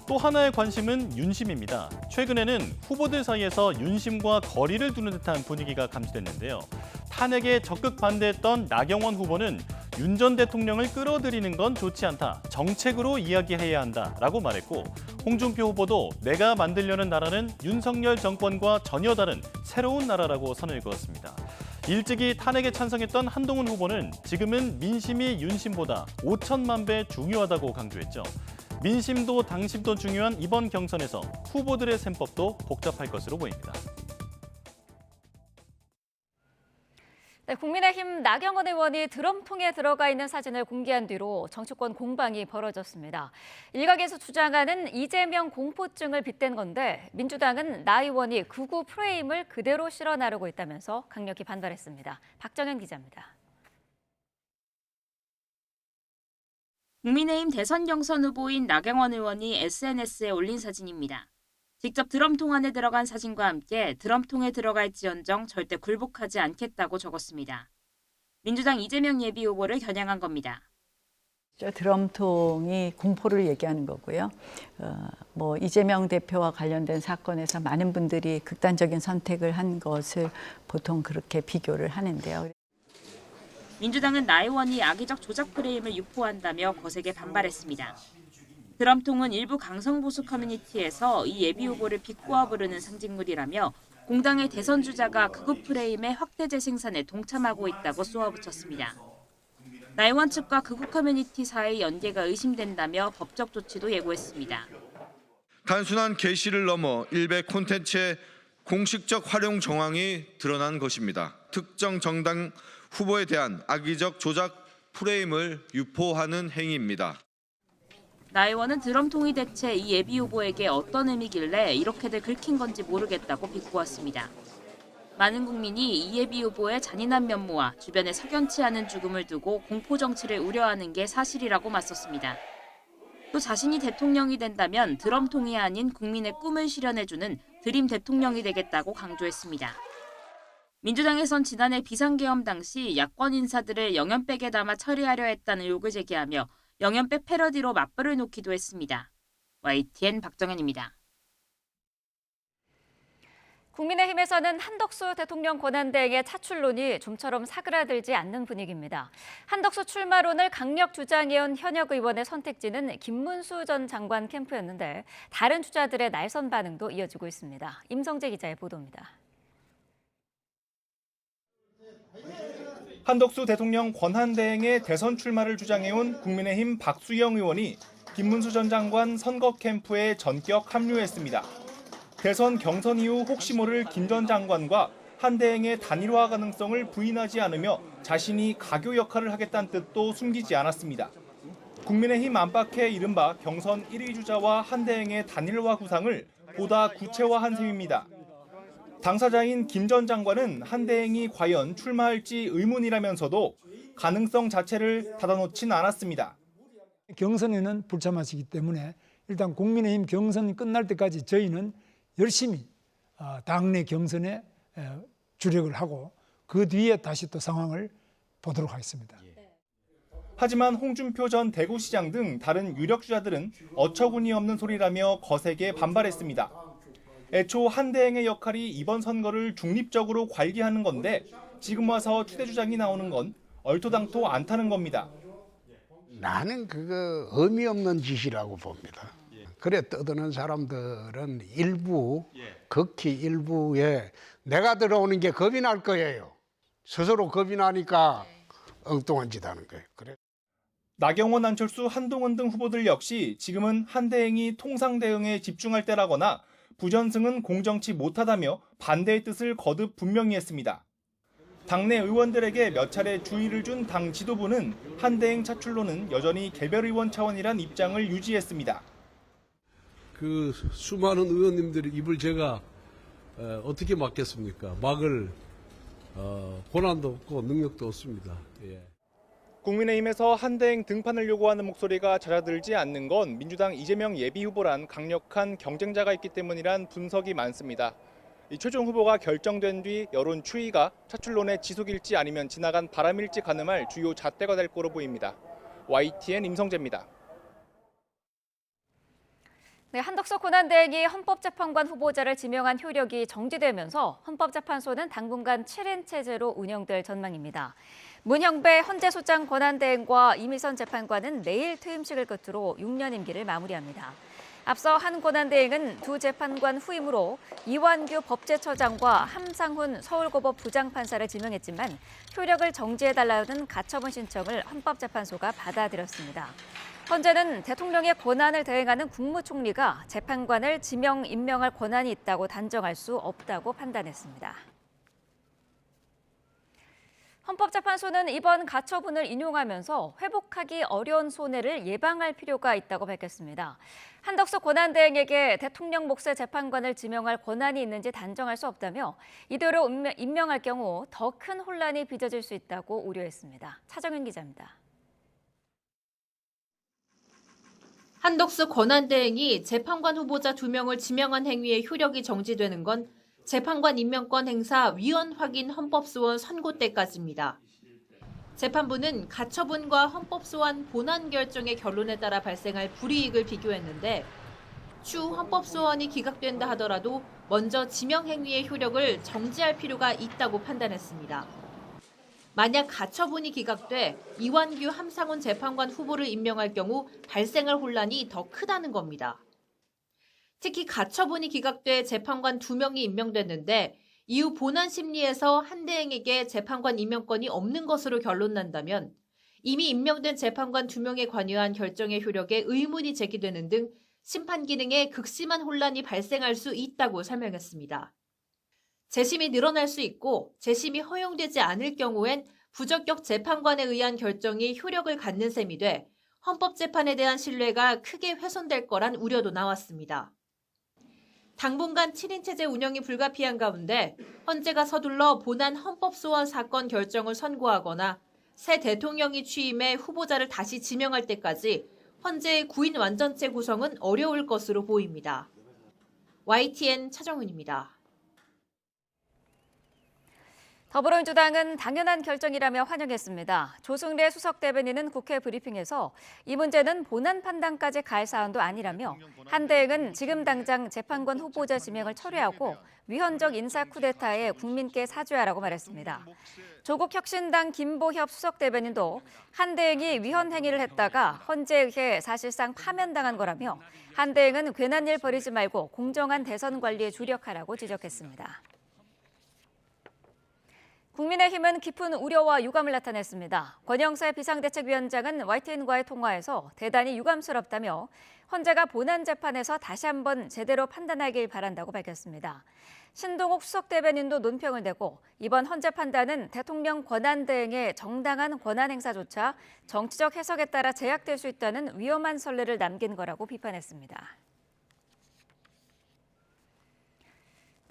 또 하나의 관심은 윤심입니다. 최근에는 후보들 사이에서 윤심과 거리를 두는 듯한 분위기가 감지됐는데요. 탄핵에 적극 반대했던 나경원 후보는 윤 전 대통령을 끌어들이는 건 좋지 않다. 정책으로 이야기해야 한다라고 말했고 홍준표 후보도 내가 만들려는 나라는 윤석열 정권과 전혀 다른 새로운 나라라고 선을 그었습니다. 일찍이 탄핵에 찬성했던 한동훈 후보는 지금은 민심이 윤심보다 5천만 배 중요하다고 강조했죠. 민심도 당심도 중요한 이번 경선에서 후보들의 셈법도 복잡할 것으로 보입니다. 네, 국민의힘 나경원 의원이 드럼통에 들어가 있는 사진을 공개한 뒤로 정치권 공방이 벌어졌습니다. 일각에서 주장하는 이재명 공포증을 빗댄 건데 민주당은 나 의원이 극우 프레임을 그대로 실어 나르고 있다면서 강력히 반발했습니다. 박정현 기자입니다. 국민의힘 대선 경선 후보인 나경원 의원이 SNS에 올린 사진입니다. 직접 드럼통 안에 들어간 사진과 함께 드럼통에 들어갈지언정 절대 굴복하지 않겠다고 적었습니다. 민주당 이재명 예비후보를 겨냥한 겁니다. 드럼통이 공포를 얘기하는 거고요. 이재명 대표와 관련된 사건에서 많은 분들이 극단적인 선택을 한 것을 보통 그렇게 비교를 하는데요. 민주당은 나 의원이 악의적 조작 프레임을 유포한다며 거세게 반발했습니다. 드럼통은 일부 강성보수 커뮤니티에서 이 예비후보를 비꼬아 부르는 상징물이라며 공당의 대선 주자가 극우 프레임의 확대 재생산에 동참하고 있다고 쏘아붙였습니다. 나 의원 측과 극우 커뮤니티 사이의 연계가 의심된다며 법적 조치도 예고했습니다. 단순한 게시를 넘어 일베 콘텐츠의 공식적 활용 정황이 드러난 것입니다. 특정 정당 후보에 대한 악의적 조작 프레임을 유포하는 행위입니다. 나 의원은 드럼통이 대체 이 예비후보에게 어떤 의미길래 이렇게들 긁힌 건지 모르겠다고 비꼬았습니다. 많은 국민이 이 예비후보의 잔인한 면모와 주변에 석연치 않은 죽음을 두고 공포정치를 우려하는 게 사실이라고 맞섰습니다. 또 자신이 대통령이 된다면 드럼통이 아닌 국민의 꿈을 실현해주는 드림 대통령이 되겠다고 강조했습니다. 민주당에선 지난해 비상계엄 당시 야권 인사들을 영연백에 담아 처리하려 했다는 의혹을 제기하며 영연백 패러디로 맞불을 놓기도 했습니다. YTN 박정현입니다. 국민의힘에서는 한덕수 대통령 권한대행의 차출론이 좀처럼 사그라들지 않는 분위기입니다. 한덕수 출마론을 강력 주장해온 현역 의원의 선택지는 김문수 전 장관 캠프였는데 다른 주자들의 날선 반응도 이어지고 있습니다. 임성재 기자의 보도입니다. 한덕수 대통령 권한대행의 대선 출마를 주장해온 국민의힘 박수영 의원이 김문수 전 장관 선거 캠프에 전격 합류했습니다. 대선 경선 이후 혹시 모를 김 전 장관과 한대행의 단일화 가능성을 부인하지 않으며 자신이 가교 역할을 하겠다는 뜻도 숨기지 않았습니다. 국민의힘 안팎의 이른바 경선 1위 주자와 한대행의 단일화 구상을 보다 구체화한 셈입니다. 당사자인 김 전 장관은 한대행이 과연 출마할지 의문이라면서도 가능성 자체를 닫아놓진 않았습니다. 경선에는 불참하시기 때문에 일단 국민의힘 경선이 끝날 때까지 저희는 열심히 당내 경선에 주력을 하고 그 뒤에 다시 또 상황을 보도록 하겠습니다. 하지만 홍준표 전 대구시장 등 다른 유력 주자들은 어처구니 없는 소리라며 거세게 반발했습니다. 애초 한대행의 역할이 이번 선거를 중립적으로 관리하는 건데 지금 와서 추대 주장이 나오는 건 얼토당토 않다는 겁니다. 나는 그거 의미 없는 짓이라고 봅니다. 그래 떠드는 사람들은 일부, 극히 일부에 내가 들어오는 게 겁이 날 거예요. 스스로 겁이 나니까 엉뚱한 짓 하는 거예요. 그래. 나경원, 안철수, 한동훈 등 후보들 역시 지금은 한대행이 통상 대응에 집중할 때라거나 부전승은 공정치 못하다며 반대의 뜻을 거듭 분명히 했습니다. 당내 의원들에게 몇 차례 주의를 준 당 지도부는 한대행 차출로는 여전히 개별 의원 차원이란 입장을 유지했습니다. 그 수많은 의원님들의 입을 제가 어떻게 막겠습니까? 막을 권한도 없고 능력도 없습니다. 예. 국민의힘에서 한대행 등판을 요구하는 목소리가 잦아들지 않는 건 민주당 이재명 예비후보란 강력한 경쟁자가 있기 때문이란 분석이 많습니다. 이 최종 후보가 결정된 뒤 여론 추이가 차출론의 지속일지 아니면 지나간 바람일지 가늠할 주요 잣대가 될 거로 보입니다. YTN 임성재입니다. 네, 한덕수 권한대행이 헌법재판관 후보자를 지명한 효력이 정지되면서 헌법재판소는 당분간 7인 체제로 운영될 전망입니다. 문형배 헌재소장 권한대행과 이미선 재판관은 내일 퇴임식을 끝으로 6년 임기를 마무리합니다. 앞서 한 권한대행은 두 재판관 후임으로 이완규 법제처장과 함상훈 서울고법 부장판사를 지명했지만 효력을 정지해달라는 가처분 신청을 헌법재판소가 받아들였습니다. 헌재는 대통령의 권한을 대행하는 국무총리가 재판관을 지명, 임명할 권한이 있다고 단정할 수 없다고 판단했습니다. 헌법재판소는 이번 가처분을 인용하면서 회복하기 어려운 손해를 예방할 필요가 있다고 밝혔습니다. 한덕수 권한대행에게 대통령 몫의 재판관을 지명할 권한이 있는지 단정할 수 없다며 이대로 임명할 경우 더 큰 혼란이 빚어질 수 있다고 우려했습니다. 차정현 기자입니다. 한덕수 권한대행이 재판관 후보자 2명을 지명한 행위의 효력이 정지되는 건 재판관 임명권 행사 위헌 확인 헌법소원 선고 때까지입니다. 재판부는 가처분과 헌법소원 본안 결정의 결론에 따라 발생할 불이익을 비교했는데 추후 헌법소원이 기각된다 하더라도 먼저 지명 행위의 효력을 정지할 필요가 있다고 판단했습니다. 만약 가처분이 기각돼 이완규 함상훈 재판관 후보를 임명할 경우 발생할 혼란이 더 크다는 겁니다. 특히 가처분이 기각돼 재판관 2명이 임명됐는데 이후 본안 심리에서 한대행에게 재판관 임명권이 없는 것으로 결론난다면 이미 임명된 재판관 2명에 관여한 결정의 효력에 의문이 제기되는 등 심판 기능에 극심한 혼란이 발생할 수 있다고 설명했습니다. 재심이 늘어날 수 있고 재심이 허용되지 않을 경우엔 부적격 재판관에 의한 결정이 효력을 갖는 셈이 돼 헌법재판에 대한 신뢰가 크게 훼손될 거란 우려도 나왔습니다. 당분간 7인 체제 운영이 불가피한 가운데 헌재가 서둘러 본안 헌법소원 사건 결정을 선고하거나 새 대통령이 취임해 후보자를 다시 지명할 때까지 헌재의 구인 완전체 구성은 어려울 것으로 보입니다. YTN 차정은입니다. 더불어민주당은 당연한 결정이라며 환영했습니다. 조승래 수석 대변인은 국회 브리핑에서 이 문제는 본안 판단까지 갈 사안도 아니라며 한대행은 지금 당장 재판관 후보자 지명을 철회하고 위헌적 인사 쿠데타에 국민께 사죄하라고 말했습니다. 조국 혁신당 김보협 수석 대변인도 한대행이 위헌 행위를 했다가 헌재에 의해 사실상 파면당한 거라며 한대행은 괜한 일 벌이지 말고 공정한 대선 관리에 주력하라고 지적했습니다. 국민의힘은 깊은 우려와 유감을 나타냈습니다. 권영세 비상대책위원장은 YTN과의 통화에서 대단히 유감스럽다며 헌재가 본안 재판에서 다시 한번 제대로 판단하길 바란다고 밝혔습니다. 신동욱 수석 대변인도 논평을 내고 이번 헌재 판단은 대통령 권한대행의 정당한 권한 행사조차 정치적 해석에 따라 제약될 수 있다는 위험한 선례를 남긴 거라고 비판했습니다.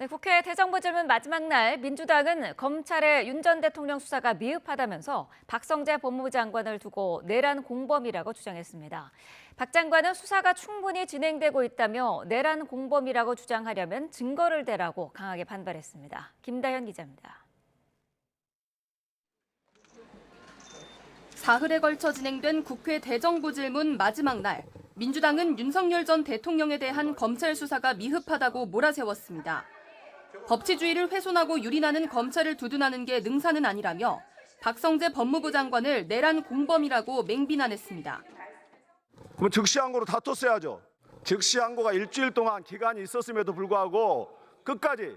네, 국회 대정부 질문 마지막 날 민주당은 검찰의 윤 전 대통령 수사가 미흡하다면서 박성재 법무부 장관을 두고 내란 공범이라고 주장했습니다. 박 장관은 수사가 충분히 진행되고 있다며 내란 공범이라고 주장하려면 증거를 대라고 강하게 반발했습니다. 김다현 기자입니다. 사흘에 걸쳐 진행된 국회 대정부 질문 마지막 날, 민주당은 윤석열 전 대통령에 대한 검찰 수사가 미흡하다고 몰아세웠습니다. 법치주의를 훼손하고 유린하는 검찰을 두둔하는 게 능사는 아니라며 박성재 법무부 장관을 내란 공범이라고 맹비난했습니다. 그럼 즉시항고로 다퉜어야죠. 즉시항고가 일주일 동안 기간이 있었음에도 불구하고 끝까지.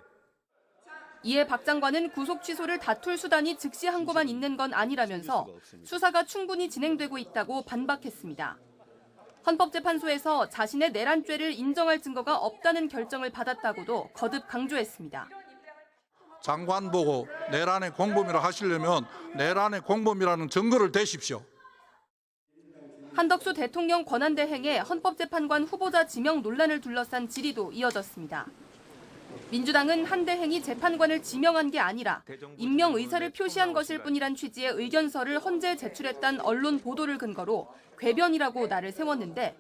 이에 박 장관은 구속 취소를 다툴 수단이 즉시항고만 있는 건 아니라면서 수사가 충분히 진행되고 있다고 반박했습니다. 헌법재판소에서 자신의 내란죄를 인정할 증거가 없다는 결정을 받았다고도 거듭 강조했습니다. 장관 보고 내란의 공범이라 하시려면 내란의 공범이라는 증거를 대십시오. 한덕수 대통령 권한대행의 헌법재판관 후보자 지명 논란을 둘러싼 질의도 이어졌습니다. 민주당은 한대행이 재판관을 지명한 게 아니라 임명 의사를 표시한 것일 뿐이란 취지의 의견서를 헌재에 제출했다는 언론 보도를 근거로 궤변이라고 날을 세웠는데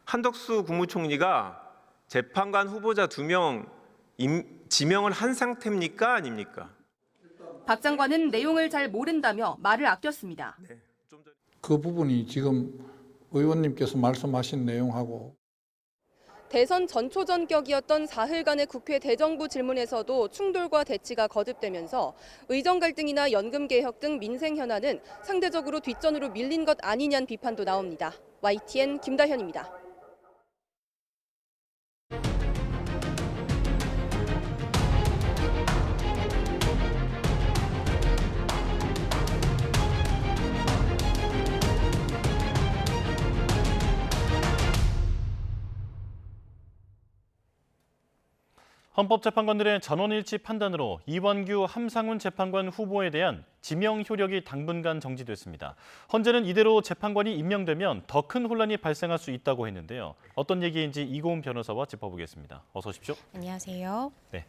한덕수 국무총리가 재판관 후보자 2명 지명을 한 상태입니까? 아닙니까? 박 장관은 내용을 잘 모른다며 말을 아꼈습니다. 그 부분이 지금 의원님께서 말씀하신 내용하고 대선 전초전격이었던 사흘간의 국회 대정부 질문에서도 충돌과 대치가 거듭되면서 의정 갈등이나 연금 개혁 등 민생 현안은 상대적으로 뒷전으로 밀린 것 아니냐는 비판도 나옵니다. YTN 김다현입니다. 헌법재판관들의 전원일치 판단으로 이완규 함상훈 재판관 후보에 대한 지명 효력이 당분간 정지됐습니다. 헌재는 이대로 재판관이 임명되면 더 큰 혼란이 발생할 수 있다고 했는데요. 어떤 얘기인지 이고은 변호사와 짚어보겠습니다. 어서 오십시오. 안녕하세요. 네.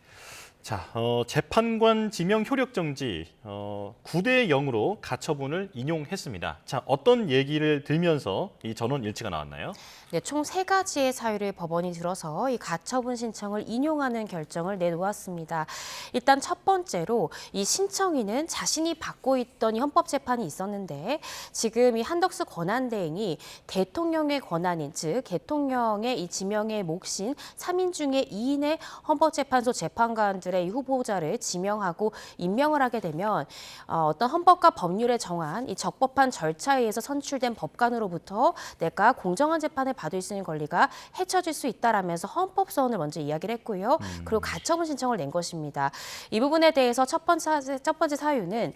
자, 재판관 지명 효력 정지 9대 0으로 가처분을 인용했습니다. 자, 어떤 얘기를 들면서 이 전원 일치가 나왔나요? 네, 총 3가지의 사유를 법원이 들어서 이 가처분 신청을 인용하는 결정을 내놓았습니다. 일단 첫 번째로 이 신청인은 자신이 받고 있던 이 헌법재판이 있었는데 지금 이 한덕수 권한대행이 대통령의 권한인, 즉 대통령의 이 지명의 몫인 3인 중에 2인의 헌법재판소 재판관들의 이 후보자를 지명하고 임명을 하게 되면 어떤 헌법과 법률에 정한 이 적법한 절차에 의해서 선출된 법관으로부터 내가 공정한 재판을 받을 수 있는 권리가 해쳐질 수 있다라면서 헌법소원을 먼저 이야기를 했고요. 그리고 가처분 신청을 낸 것입니다. 이 부분에 대해서 첫 번째 사유는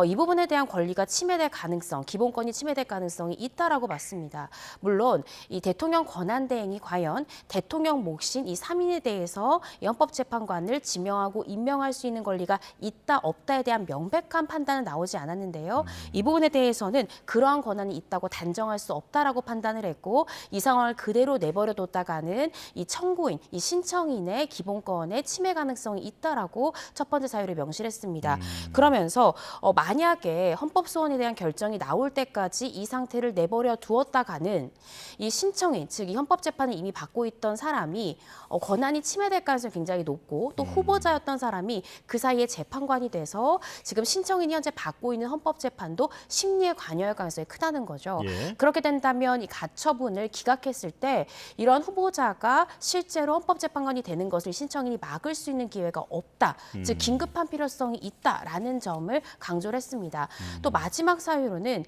이 부분에 대한 권리가 침해될 가능성, 기본권이 침해될 가능성이 있다라고 봤습니다. 물론 이 대통령 권한대행이 과연 대통령 몫인 이 3인에 대해서 이 헌법재판관을 지명하고 임명할 수 있는 권리가 있다 없다에 대한 명백한 판단은 나오지 않았는데요. 이 부분에 대해서는 그러한 권한이 있다고 단정할 수 없다라고 판단을 했고 이 상황을 그대로 내버려뒀다가는 이 청구인, 이 신청인의 기본권에 침해 가능성이 있다라고 첫 번째 사유를 명시를 했습니다. 그러면서 만약에 헌법소원에 대한 결정이 나올 때까지 이 상태를 내버려 두었다가는 이 신청인, 즉 이 헌법재판을 이미 받고 있던 사람이 권한이 침해될 가능성이 굉장히 높고 또 후보자였던 사람이 그 사이에 재판관이 돼서 지금 신청인이 현재 받고 있는 헌법재판도 심리에 관여할 가능성이 크다는 거죠. 예. 그렇게 된다면 이 가처분을 기각했을 때 이런 후보자가 실제로 헌법재판관이 되는 것을 신청인이 막을 수 있는 기회가 없다. 즉 긴급한 필요성이 있다라는 점을 강조를 했습니다. 또 마지막 사유로는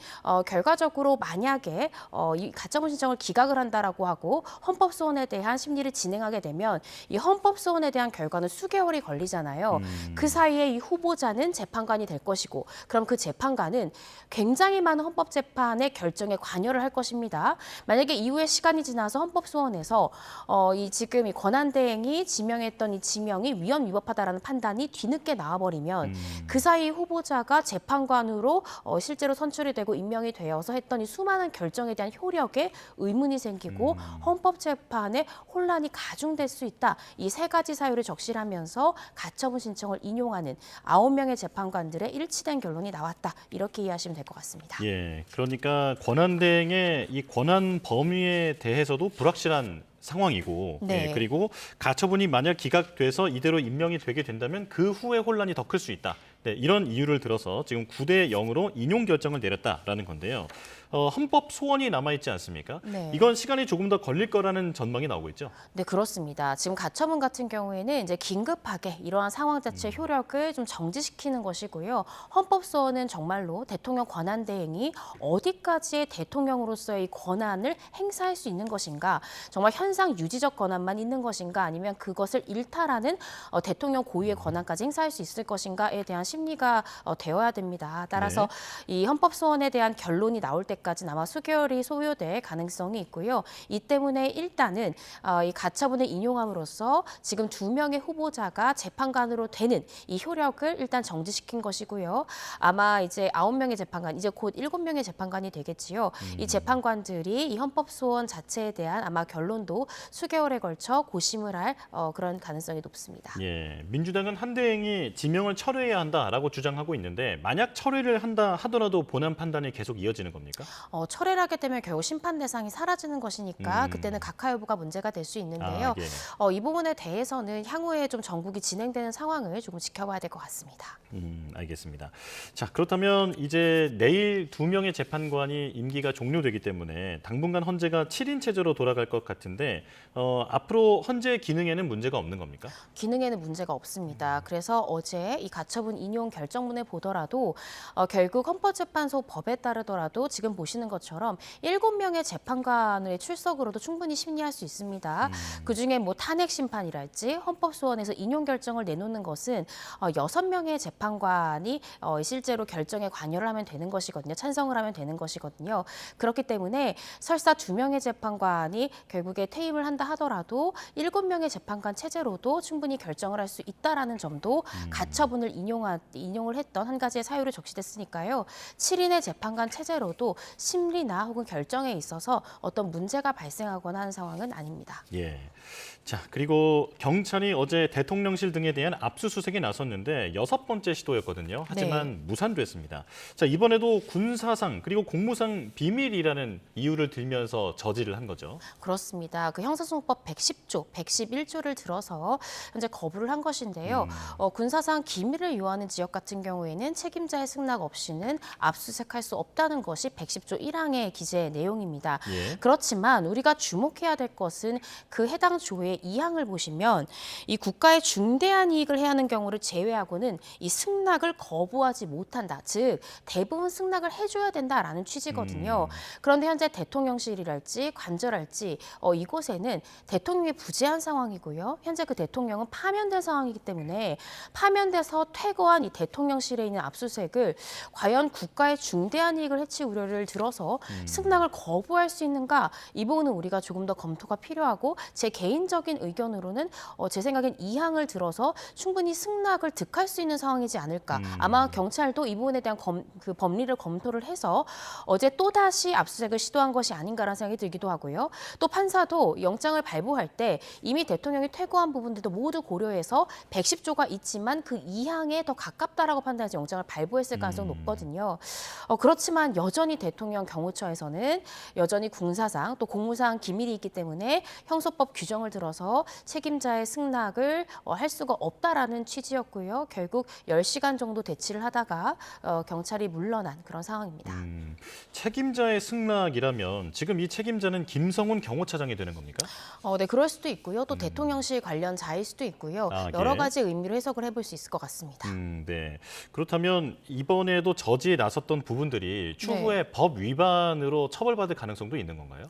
결과적으로 만약에 이 가처분 신청을 기각을 한다라고 하고 헌법소원에 대한 심리를 진행하게 되면 이 헌법소원에 대한 결과는 수개월이 걸리잖아요. 그 사이에 이 후보자는 재판관이 될 것이고 그럼 그 재판관은 굉장히 많은 헌법재판의 결정에 관여를 할 것입니다. 만약에 이후에 시간이 지나서 헌법소원에서 이 지금 이 권한대행이 지명했던 이 지명이 위헌 위법하다라는 판단이 뒤늦게 나와버리면 그 사이 후보자가 재판관으로 실제로 선출이 되고 임명이 되어서 했던 이 수많은 결정에 대한 효력에 의문이 생기고 헌법재판에 혼란이 가중될 수 있다. 이 3가지 사유를 적시하면서 가처분 신청을 인용하는 9명의 재판관들의 일치된 결론이 나왔다. 이렇게 이해하시면 될 것 같습니다. 예, 그러니까 권한대행의 이 권한 범위에 대해서도 불확실한 상황이고 네. 예, 그리고 가처분이 만약 기각돼서 이대로 임명이 되게 된다면 그 후에 혼란이 더 클 수 있다. 네, 이런 이유를 들어서 지금 9대 0으로 인용 결정을 내렸다라는 건데요. 헌법 소원이 남아있지 않습니까? 네. 이건 시간이 조금 더 걸릴 거라는 전망이 나오고 있죠. 네, 그렇습니다. 지금 가처분 같은 경우에는 이제 긴급하게 이러한 상황 자체의 효력을 좀 정지시키는 것이고요. 헌법소원은 정말로 대통령 권한대행이 어디까지의 대통령으로서의 이 권한을 행사할 수 있는 것인가, 정말 현상 유지적 권한만 있는 것인가, 아니면 그것을 일탈하는 대통령 고유의 권한까지 행사할 수 있을 것인가에 대한 심리가 되어야 됩니다. 따라서 이 헌법소원에 대한 결론이 나올 때까지 아마 수개월이 소요될 가능성이 있고요. 이 때문에 일단은 이 가처분을 인용함으로써 지금 2명의 후보자가 재판관으로 되는 이 효력을 일단 정지시킨 것이고요. 아마 이제 9명의 재판관, 이제 곧 7명의 재판관이 되겠지요. 이 재판관들이 이 헌법소원 자체에 대한 아마 결론도 수개월에 걸쳐 고심을 할 그런 가능성이 높습니다. 예, 민주당은 한대행이 지명을 철회해야 한다라고 주장하고 있는데 만약 철회를 한다 하더라도 본안 판단이 계속 이어지는 겁니까? 철회를 하게 되면 결국 심판 대상이 사라지는 것이니까 그때는 각하 여부가 문제가 될 수 있는데요. 이 부분에 대해서는 향후에 좀 전국이 진행되는 상황을 조금 지켜봐야 될 것 같습니다. 알겠습니다. 자, 그렇다면 이제 내일 2명의 재판관이 임기가 종료되기 때문에 당분간 헌재가 7인 체제로 돌아갈 것 같은데 앞으로 헌재 기능에는 문제가 없는 겁니까? 기능에는 문제가 없습니다. 그래서 어제 이 가처분 인용 결정문을 보더라도 결국 헌법재판소 법에 따르더라도 지금 보시는 것처럼 7명의 재판관의 출석으로도 충분히 심리할 수 있습니다. 그중에 뭐 탄핵 심판이랄지 헌법소원에서 인용 결정을 내놓는 것은 6명의 재판관이 실제로 결정에 관여를 하면 되는 것이거든요. 찬성을 하면 되는 것이거든요. 그렇기 때문에 설사 2명의 재판관이 결국에 퇴임을 한다 하더라도 7명의 재판관 체제로도 충분히 결정을 할 수 있다라는 점도 가처분을 인용을 했던 한 가지의 사유로 적시됐으니까요. 7인의 재판관 체제로도 심리나 혹은 결정에 있어서 어떤 문제가 발생하거나 하는 상황은 아닙니다. 예. 자, 그리고 경찰이 어제 대통령실 등에 대한 압수수색에 나섰는데 6번째 시도였거든요. 하지만 무산됐습니다. 자, 이번에도 군사상 그리고 공무상 비밀이라는 이유를 들면서 저지를 한 거죠. 그렇습니다. 그 형사소송법 110조, 111조를 들어서 현재 거부를 한 것인데요. 군사상 기밀을 요하는 지역 같은 경우에는 책임자의 승낙 없이는 압수수색할 수 없다는 것이 110조 1항의 기재 내용입니다. 예. 그렇지만 우리가 주목해야 될 것은 그 해당 조의 2항을 보시면 이 국가의 중대한 이익을 해야 하는 경우를 제외하고는 이 승낙을 거부하지 못한다. 즉 대부분 승낙을 해줘야 된다라는 취지거든요. 그런데 현재 대통령실이랄지 관저랄지 이곳에는 대통령이 부재한 상황이고요. 현재 그 대통령은 파면된 상황이기 때문에 파면돼서 퇴거한 이 대통령실에 있는 압수수색을 과연 국가의 중대한 이익을 해칠 우려를 들어서 승낙을 거부할 수 있는가? 이 부분은 우리가 조금 더 검토가 필요하고 제 개인적인 의견으로는 제 생각엔 2항을 들어서 충분히 승낙을 득할 수 있는 상황이지 않을까. 아마 경찰도 이 부분에 대한 그 법리를 검토를 해서 어제 또다시 압수수색을 시도한 것이 아닌가라는 생각이 들기도 하고요. 또 판사도 영장을 발부할 때 이미 대통령이 퇴거한 부분들도 모두 고려해서 110조가 있지만 그 2항에 더 가깝다라고 판단해서 영장을 발부했을 가능성이 높거든요. 그렇지만 여전히 대통령 경호처에서는 여전히 군사상 또 공무상 기밀이 있기 때문에 형소법 규정을 들어서 책임자의 승낙을 할 수가 없다라는 취지였고요. 결국 10시간 정도 대치를 하다가 경찰이 물러난 그런 상황입니다. 책임자의 승낙이라면 지금 이 책임자는 김성훈 경호차장이 되는 겁니까? 네, 그럴 수도 있고요. 또 대통령실 관련자일 수도 있고요. 여러 가지 의미로 해석을 해볼 수 있을 것 같습니다. 네. 그렇다면 이번에도 저지에 나섰던 부분들이 추후에 법 위반으로 처벌받을 가능성도 있는 건가요?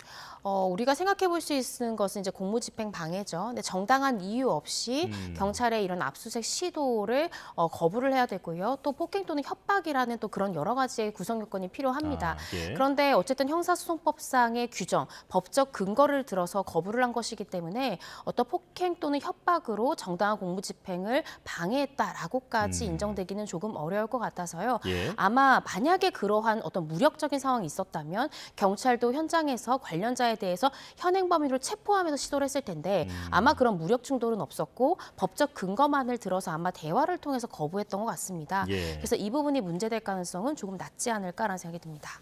우리가 생각해 볼 수 있는 것은 이제 공무집행 방해죠. 근데 정당한 이유 없이 경찰의 이런 압수수색 시도를 거부를 해야 되고요. 또 폭행 또는 협박이라는 또 그런 여러 가지의 구성 요건이 필요합니다. 그런데 어쨌든 형사소송법상의 규정, 법적 근거를 들어서 거부를 한 것이기 때문에 어떤 폭행 또는 협박으로 정당한 공무집행을 방해했다라고까지 인정되기는 조금 어려울 것 같아서요. 아마 만약에 그러한 어떤 무력적인 상황이 있었다면 경찰도 현장에서 관련자에 대해서 현행 범위로 체포하면서 시도를 했을 텐데 아마 그런 무력 충돌은 없었고 법적 근거만을 들어서 아마 대화를 통해서 거부했던 것 같습니다. 그래서 이 부분이 문제될 가능성은 조금 낮지 않을까라는 생각이 듭니다.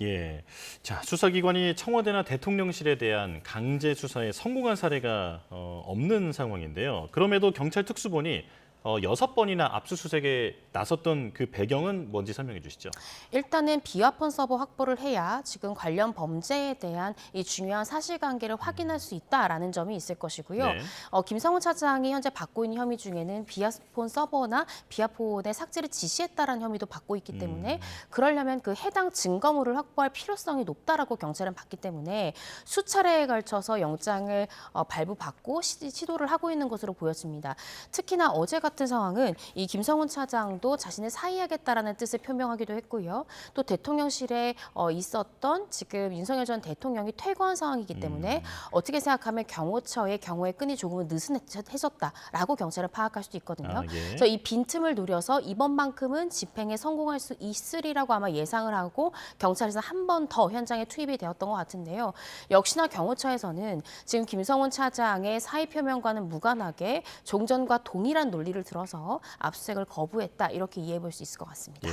자, 수사기관이 청와대나 대통령실에 대한 강제 수사에 성공한 사례가 없는 상황인데요. 그럼에도 경찰 특수본이 6번이나 압수수색에 나섰던 그 배경은 뭔지 설명해 주시죠. 일단은 비화폰 서버 확보를 해야 지금 관련 범죄에 대한 이 중요한 사실관계를 확인할 수 있다라는 점이 있을 것이고요. 김성훈 차장이 현재 받고 있는 혐의 중에는 비화폰 서버나 비화폰의 삭제를 지시했다라는 혐의도 받고 있기 때문에 그러려면 그 해당 증거물을 확보할 필요성이 높다라고 경찰은 봤기 때문에 수차례에 걸쳐서 영장을 발부받고 시도를 하고 있는 것으로 보여집니다. 특히나 어제 같은 상황은 이 김성훈 차장도 자신을 사의하겠다라는 뜻을 표명하기도 했고요. 또 대통령실에 있었던 지금 윤석열 전 대통령이 퇴거한 상황이기 때문에 어떻게 생각하면 경호처의 경호의 끈이 조금은 느슨해졌다라고 경찰은 파악할 수도 있거든요. 그래서 이 빈틈을 노려서 이번만큼은 집행에 성공할 수 있으리라고 아마 예상을 하고 경찰에서 한 번 더 현장에 투입이 되었던 것 같은데요. 역시나 경호처에서는 지금 김성훈 차장의 사의 표명과는 무관하게 종전과 동일한 논리를 들어서 압수수색을 거부했다 이렇게 이해해 볼 수 있을 것 같습니다.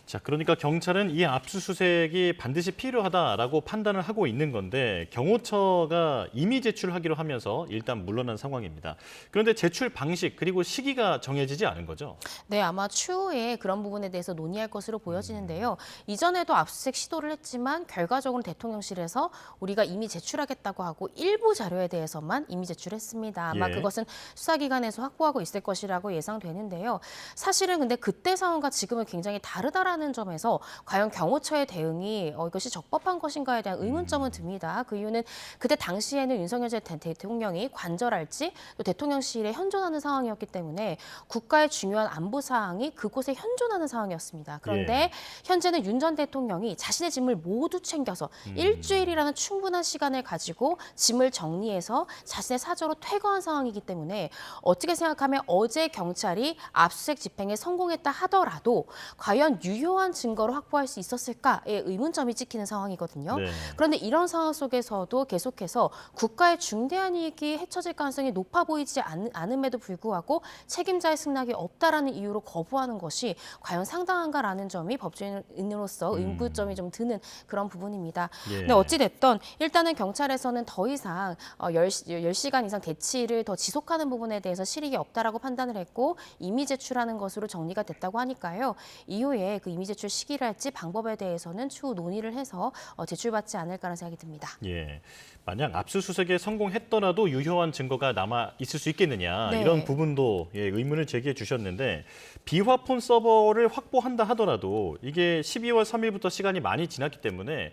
자, 그러니까 경찰은 이 압수수색이 반드시 필요하다라고 판단을 하고 있는 건데 경호처가 임의 제출하기로 하면서 일단 물러난 상황입니다. 그런데 제출 방식 그리고 시기가 정해지지 않은 거죠? 네, 아마 추후에 그런 부분에 대해서 논의할 것으로 보여지는데요. 이전에도 압수수색 시도를 했지만 결과적으로 대통령실에서 우리가 임의 제출하겠다고 하고 일부 자료에 대해서만 임의 제출했습니다. 아마 그것은 수사기관에서 확보하고 있을 것이라 것이라고 예상되는데요. 사실은 근데 그때 상황과 지금은 굉장히 다르다라는 점에서 과연 경호처의 대응이 이것이 적법한 것인가에 대한 의문점은 듭니다. 그 이유는 그때 당시에는 윤석열 전 대통령이 관절할지 또 대통령실에 현존하는 상황이었기 때문에 국가의 중요한 안보 사항이 그곳에 현존하는 상황이었습니다. 그런데 현재는 윤 전 대통령이 자신의 짐을 모두 챙겨서 일주일이라는 충분한 시간을 가지고 짐을 정리해서 자신의 사저로 퇴거한 상황이기 때문에 어떻게 생각하면 어제 경찰이 압수수색 집행에 성공했다 하더라도 과연 유효한 증거를 확보할 수 있었을까에 의문점이 찍히는 상황이거든요. 네. 그런데 이런 상황 속에서도 계속해서 국가의 중대한 이익이 헤쳐질 가능성이 높아 보이지 않음에도 불구하고 책임자의 승낙이 없다라는 이유로 거부하는 것이 과연 상당한가라는 점이 법조인으로서 의문점이 좀 드는 그런 부분입니다. 근데 어찌됐든 일단은 경찰에서는 더 이상 10시간 이상 대치를 더 지속하는 부분에 대해서 실익이 없다라고 판단을 했고 이미 제출하는 것으로 정리가 됐다고 하니까요. 이후에 그 이미 제출 시기랄지 방법에 대해서는 추후 논의를 해서 제출받지 않을까라는 생각이 듭니다. 예. 만약 압수수색에 성공했더라도 유효한 증거가 남아 있을 수 있겠느냐 네. 이런 부분도 의문을 제기해 주셨는데 비화폰 서버를 확보한다 하더라도 이게 12월 3일부터 시간이 많이 지났기 때문에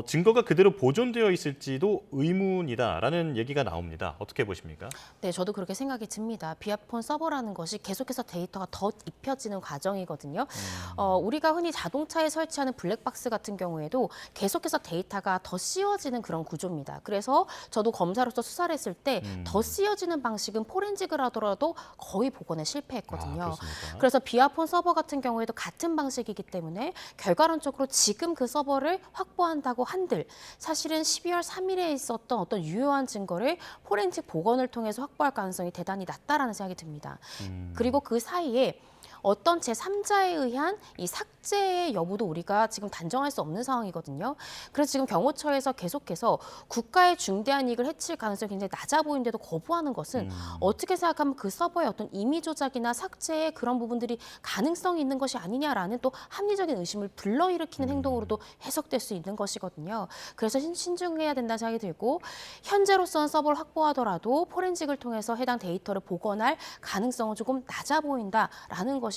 증거가 그대로 보존되어 있을지도 의문이다라는 얘기가 나옵니다. 어떻게 보십니까? 네, 저도 그렇게 생각이 듭니다. 비화폰 서버라는 것이 계속해서 데이터가 더 입혀지는 과정이거든요. 우리가 흔히 자동차에 설치하는 블랙박스 같은 경우에도 계속해서 데이터가 더 씌워지는 그런 구조입니다. 그래서 저도 검사로서 수사를 했을 때 더 씌워지는 방식은 포렌식을 하더라도 거의 복원에 실패했거든요. 그래서 비화폰 서버 같은 경우에도 같은 방식이기 때문에 결과론적으로 지금 그 서버를 확보한다고 한들 사실은 12월 3일에 있었던 어떤 유효한 증거를 포렌식 복원을 통해서 확보할 가능성이 대단히 낮다라는 생각이 듭니다. 그리고 그 사이에 어떤 제3자에 의한 이 삭제의 여부도 우리가 지금 단정할 수 없는 상황이거든요. 그래서 지금 경호처에서 계속해서 국가의 중대한 이익을 해칠 가능성이 굉장히 낮아 보이는데도 거부하는 것은 어떻게 생각하면 그 서버의 어떤 임의 조작이나 삭제의 그런 부분들이 가능성이 있는 것이 아니냐라는 또 합리적인 의심을 불러일으키는 행동으로도 해석될 수 있는 것이거든요. 그래서 신중해야 된다는 생각이 들고 현재로서는 서버를 확보하더라도 포렌식을 통해서 해당 데이터를 복원할 가능성은 조금 낮아 보인다라는 것이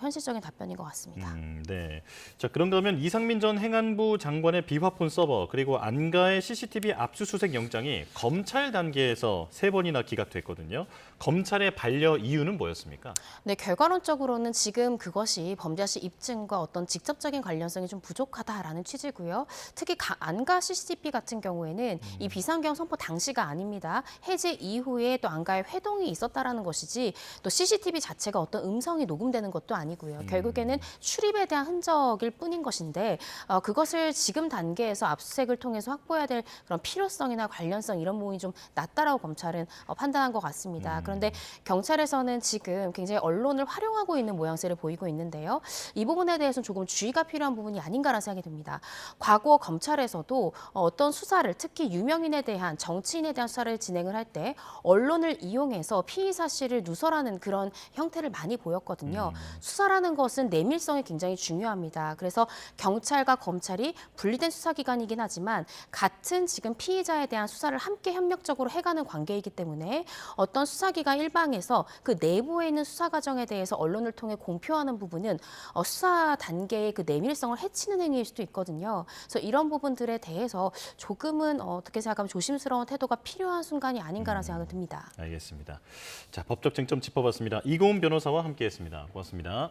현실적인 답변인 것 같습니다. 네. 자, 그런가 하면 이상민 전 행안부 장관의 비화폰 서버 그리고 안가의 CCTV 압수수색 영장이 검찰 단계에서 3번이나 기각됐거든요. 검찰의 반려 이유는 뭐였습니까? 네, 결과론적으로는 지금 그것이 범죄 시 입증과 어떤 직접적인 관련성이 좀 부족하다라는 취지고요. 특히 안가 CCTV 같은 경우에는 이 비상경 선포 당시가 아닙니다. 해제 이후에 또 안가의 회동이 있었다라는 것이지 또 CCTV 자체가 어떤 음성이 녹음되는 것도 아니고요. 결국에는 출입에 대한 흔적일 뿐인 것인데 그것을 지금 단계에서 압수수색을 통해서 확보해야 될 그런 필요성이나 관련성 이런 부분이 좀 낮다라고 검찰은 판단한 것 같습니다. 그런데 경찰에서는 지금 굉장히 언론을 활용하고 있는 모양새를 보이고 있는데요. 이 부분에 대해서는 조금 주의가 필요한 부분이 아닌가라는 생각이 듭니다. 과거 검찰에서도 어떤 수사를 특히 유명인에 대한 정치인에 대한 수사를 진행을 할 때 언론을 이용해서 피의 사실을 누설하는 그런 형태를 많이 보였거든요. 수사라는 것은 내밀성이 굉장히 중요합니다. 그래서 경찰과 검찰이 분리된 수사기관이긴 하지만 같은 지금 피의자에 대한 수사를 함께 협력적으로 해가는 관계이기 때문에 어떤 수사기관 일방에서 그 내부에 있는 수사 과정에 대해서 언론을 통해 공표하는 부분은 수사 단계의 그 내밀성을 해치는 행위일 수도 있거든요. 그래서 이런 부분들에 대해서 조금은 어떻게 생각하면 조심스러운 태도가 필요한 순간이 아닌가라는 생각이 듭니다. 알겠습니다. 자, 법적 쟁점 짚어봤습니다. 이고은 변호사와 함께했습니다. 고맙습니다.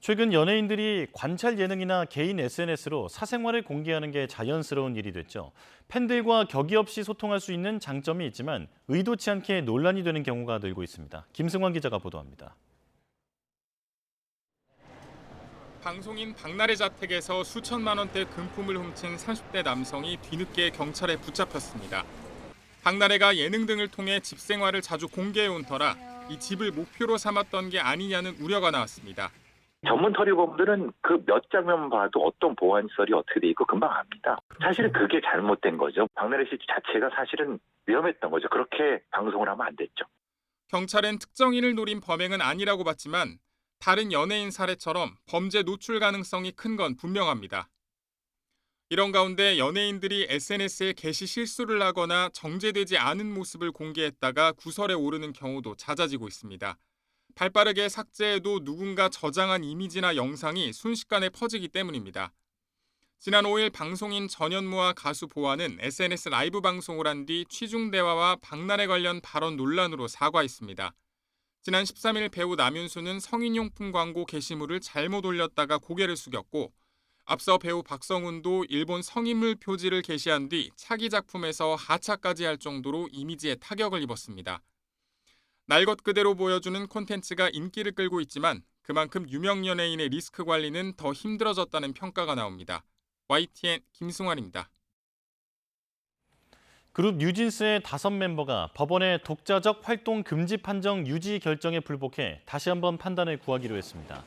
최근 연예인들이 관찰 예능이나 개인 SNS로 사생활을 공개하는 게 자연스러운 일이 됐죠. 팬들과 격의 없이 소통할 수 있는 장점이 있지만 의도치 않게 논란이 되는 경우가 늘고 있습니다. 김승환 기자가 보도합니다. 방송인 박나래 자택에서 수천만 원대 금품을 훔친 30대 남성이 뒤늦게 경찰에 붙잡혔습니다. 박나래가 예능 등을 통해 집 생활을 자주 공개해온 터라 이 집을 목표로 삼았던 게 아니냐는 우려가 나왔습니다. 전문 서류범들은 그 몇 장면 봐도 어떤 보안시설이 어떻게 돼 있고 금방 압니다. 사실은 그게 잘못된 거죠. 박나래 씨 자체가 사실은 위험했던 거죠. 그렇게 방송을 하면 안 됐죠. 경찰은 특정인을 노린 범행은 아니라고 봤지만 다른 연예인 사례처럼 범죄 노출 가능성이 큰 건 분명합니다. 이런 가운데 연예인들이 SNS에 게시 실수를 하거나 정제되지 않은 모습을 공개했다가 구설에 오르는 경우도 잦아지고 있습니다. 발빠르게 삭제해도 누군가 저장한 이미지나 영상이 순식간에 퍼지기 때문입니다. 지난 5일 방송인 전현무와 가수 보아는 SNS 라이브 방송을 한 뒤 취중 대화와 박나래 관련 발언 논란으로 사과했습니다. 지난 13일 배우 남윤수는 성인용품 광고 게시물을 잘못 올렸다가 고개를 숙였고 앞서 배우 박성훈도 일본 성인물 표지를 게시한 뒤 차기 작품에서 하차까지 할 정도로 이미지에 타격을 입었습니다. 날 것 그대로 보여주는 콘텐츠가 인기를 끌고 있지만 그만큼 유명 연예인의 리스크 관리는 더 힘들어졌다는 평가가 나옵니다. YTN 김승환입니다. 그룹 뉴진스의 5멤버가 법원의 독자적 활동 금지 판정 유지 결정에 불복해 다시 한번 판단을 구하기로 했습니다.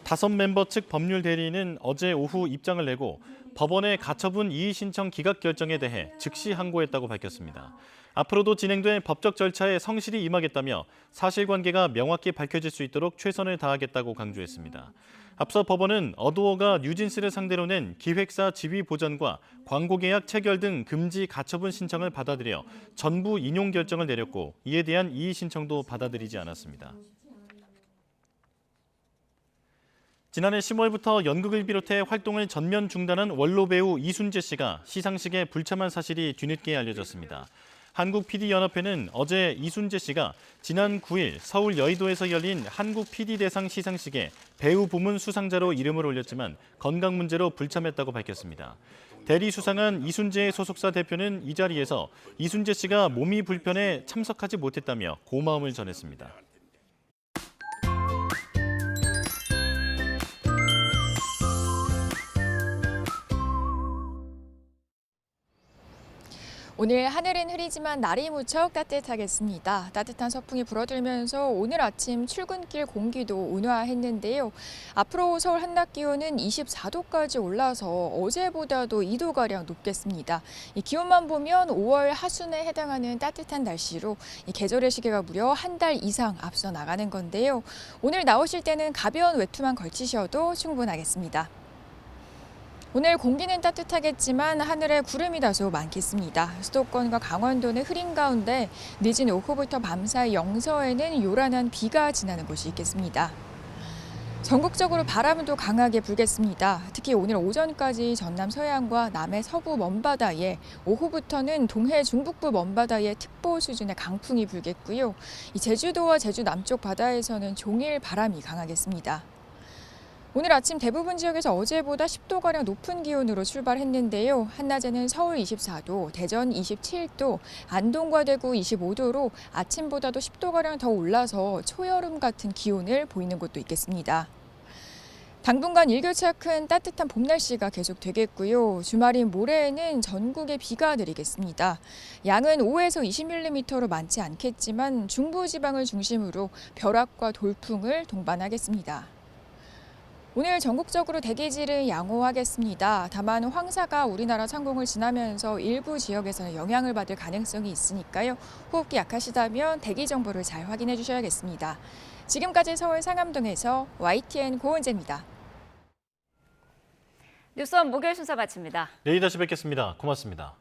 5멤버 측 법률 대리인은 어제 오후 입장을 내고 법원의 가처분 이의 신청 기각 결정에 대해 즉시 항고했다고 밝혔습니다. 앞으로도 진행될 법적 절차에 성실히 임하겠다며 사실관계가 명확히 밝혀질 수 있도록 최선을 다하겠다고 강조했습니다. 앞서 법원은 어도어가 뉴진스를 상대로 낸 기획사 지위 보전과 광고계약 체결 등 금지 가처분 신청을 받아들여 전부 인용 결정을 내렸고 이에 대한 이의 신청도 받아들이지 않았습니다. 지난해 10월부터 연극을 비롯해 활동을 전면 중단한 원로 배우 이순재 씨가 시상식에 불참한 사실이 뒤늦게 알려졌습니다. 한국PD연합회는 어제 이순재 씨가 지난 9일 서울 여의도에서 열린 한국PD대상 시상식에 배우 부문 수상자로 이름을 올렸지만 건강 문제로 불참했다고 밝혔습니다. 대리 수상한 이순재의 소속사 대표는 이 자리에서 이순재 씨가 몸이 불편해 참석하지 못했다며 고마움을 전했습니다. 오늘 하늘은 흐리지만 날이 무척 따뜻하겠습니다. 따뜻한 서풍이 불어들면서 오늘 아침 출근길 공기도 온화했는데요. 앞으로 서울 한낮 기온은 24도까지 올라서 어제보다도 2도가량 높겠습니다. 이 기온만 보면 5월 하순에 해당하는 따뜻한 날씨로 이 계절의 시계가 무려 한 달 이상 앞서 나가는 건데요. 오늘 나오실 때는 가벼운 외투만 걸치셔도 충분하겠습니다. 오늘 공기는 따뜻하겠지만 하늘에 구름이 다소 많겠습니다. 수도권과 강원도는 흐린 가운데 늦은 오후부터 밤사이 영서에는 요란한 비가 지나는 곳이 있겠습니다. 전국적으로 바람도 강하게 불겠습니다. 특히 오늘 오전까지 전남 서해안과 남해 서부 먼바다에, 오후부터는 동해 중북부 먼바다에 특보 수준의 강풍이 불겠고요. 이 제주도와 제주 남쪽 바다에서는 종일 바람이 강하겠습니다. 오늘 아침 대부분 지역에서 어제보다 10도가량 높은 기온으로 출발했는데요. 한낮에는 서울 24도, 대전 27도, 안동과 대구 25도로 아침보다도 10도가량 더 올라서 초여름 같은 기온을 보이는 곳도 있겠습니다. 당분간 일교차 큰 따뜻한 봄 날씨가 계속되겠고요. 주말인 모레에는 전국에 비가 내리겠습니다. 양은 5에서 20mm로 많지 않겠지만 중부지방을 중심으로 벼락과 돌풍을 동반하겠습니다. 오늘 전국적으로 대기질은 양호하겠습니다. 다만 황사가 우리나라 상공을 지나면서 일부 지역에서는 영향을 받을 가능성이 있으니까요. 호흡기 약하시다면 대기 정보를 잘 확인해 주셔야겠습니다. 지금까지 서울 상암동에서 YTN 고은재입니다. 뉴스원 목요일 순서 마칩니다. 내일 다시 뵙겠습니다. 고맙습니다.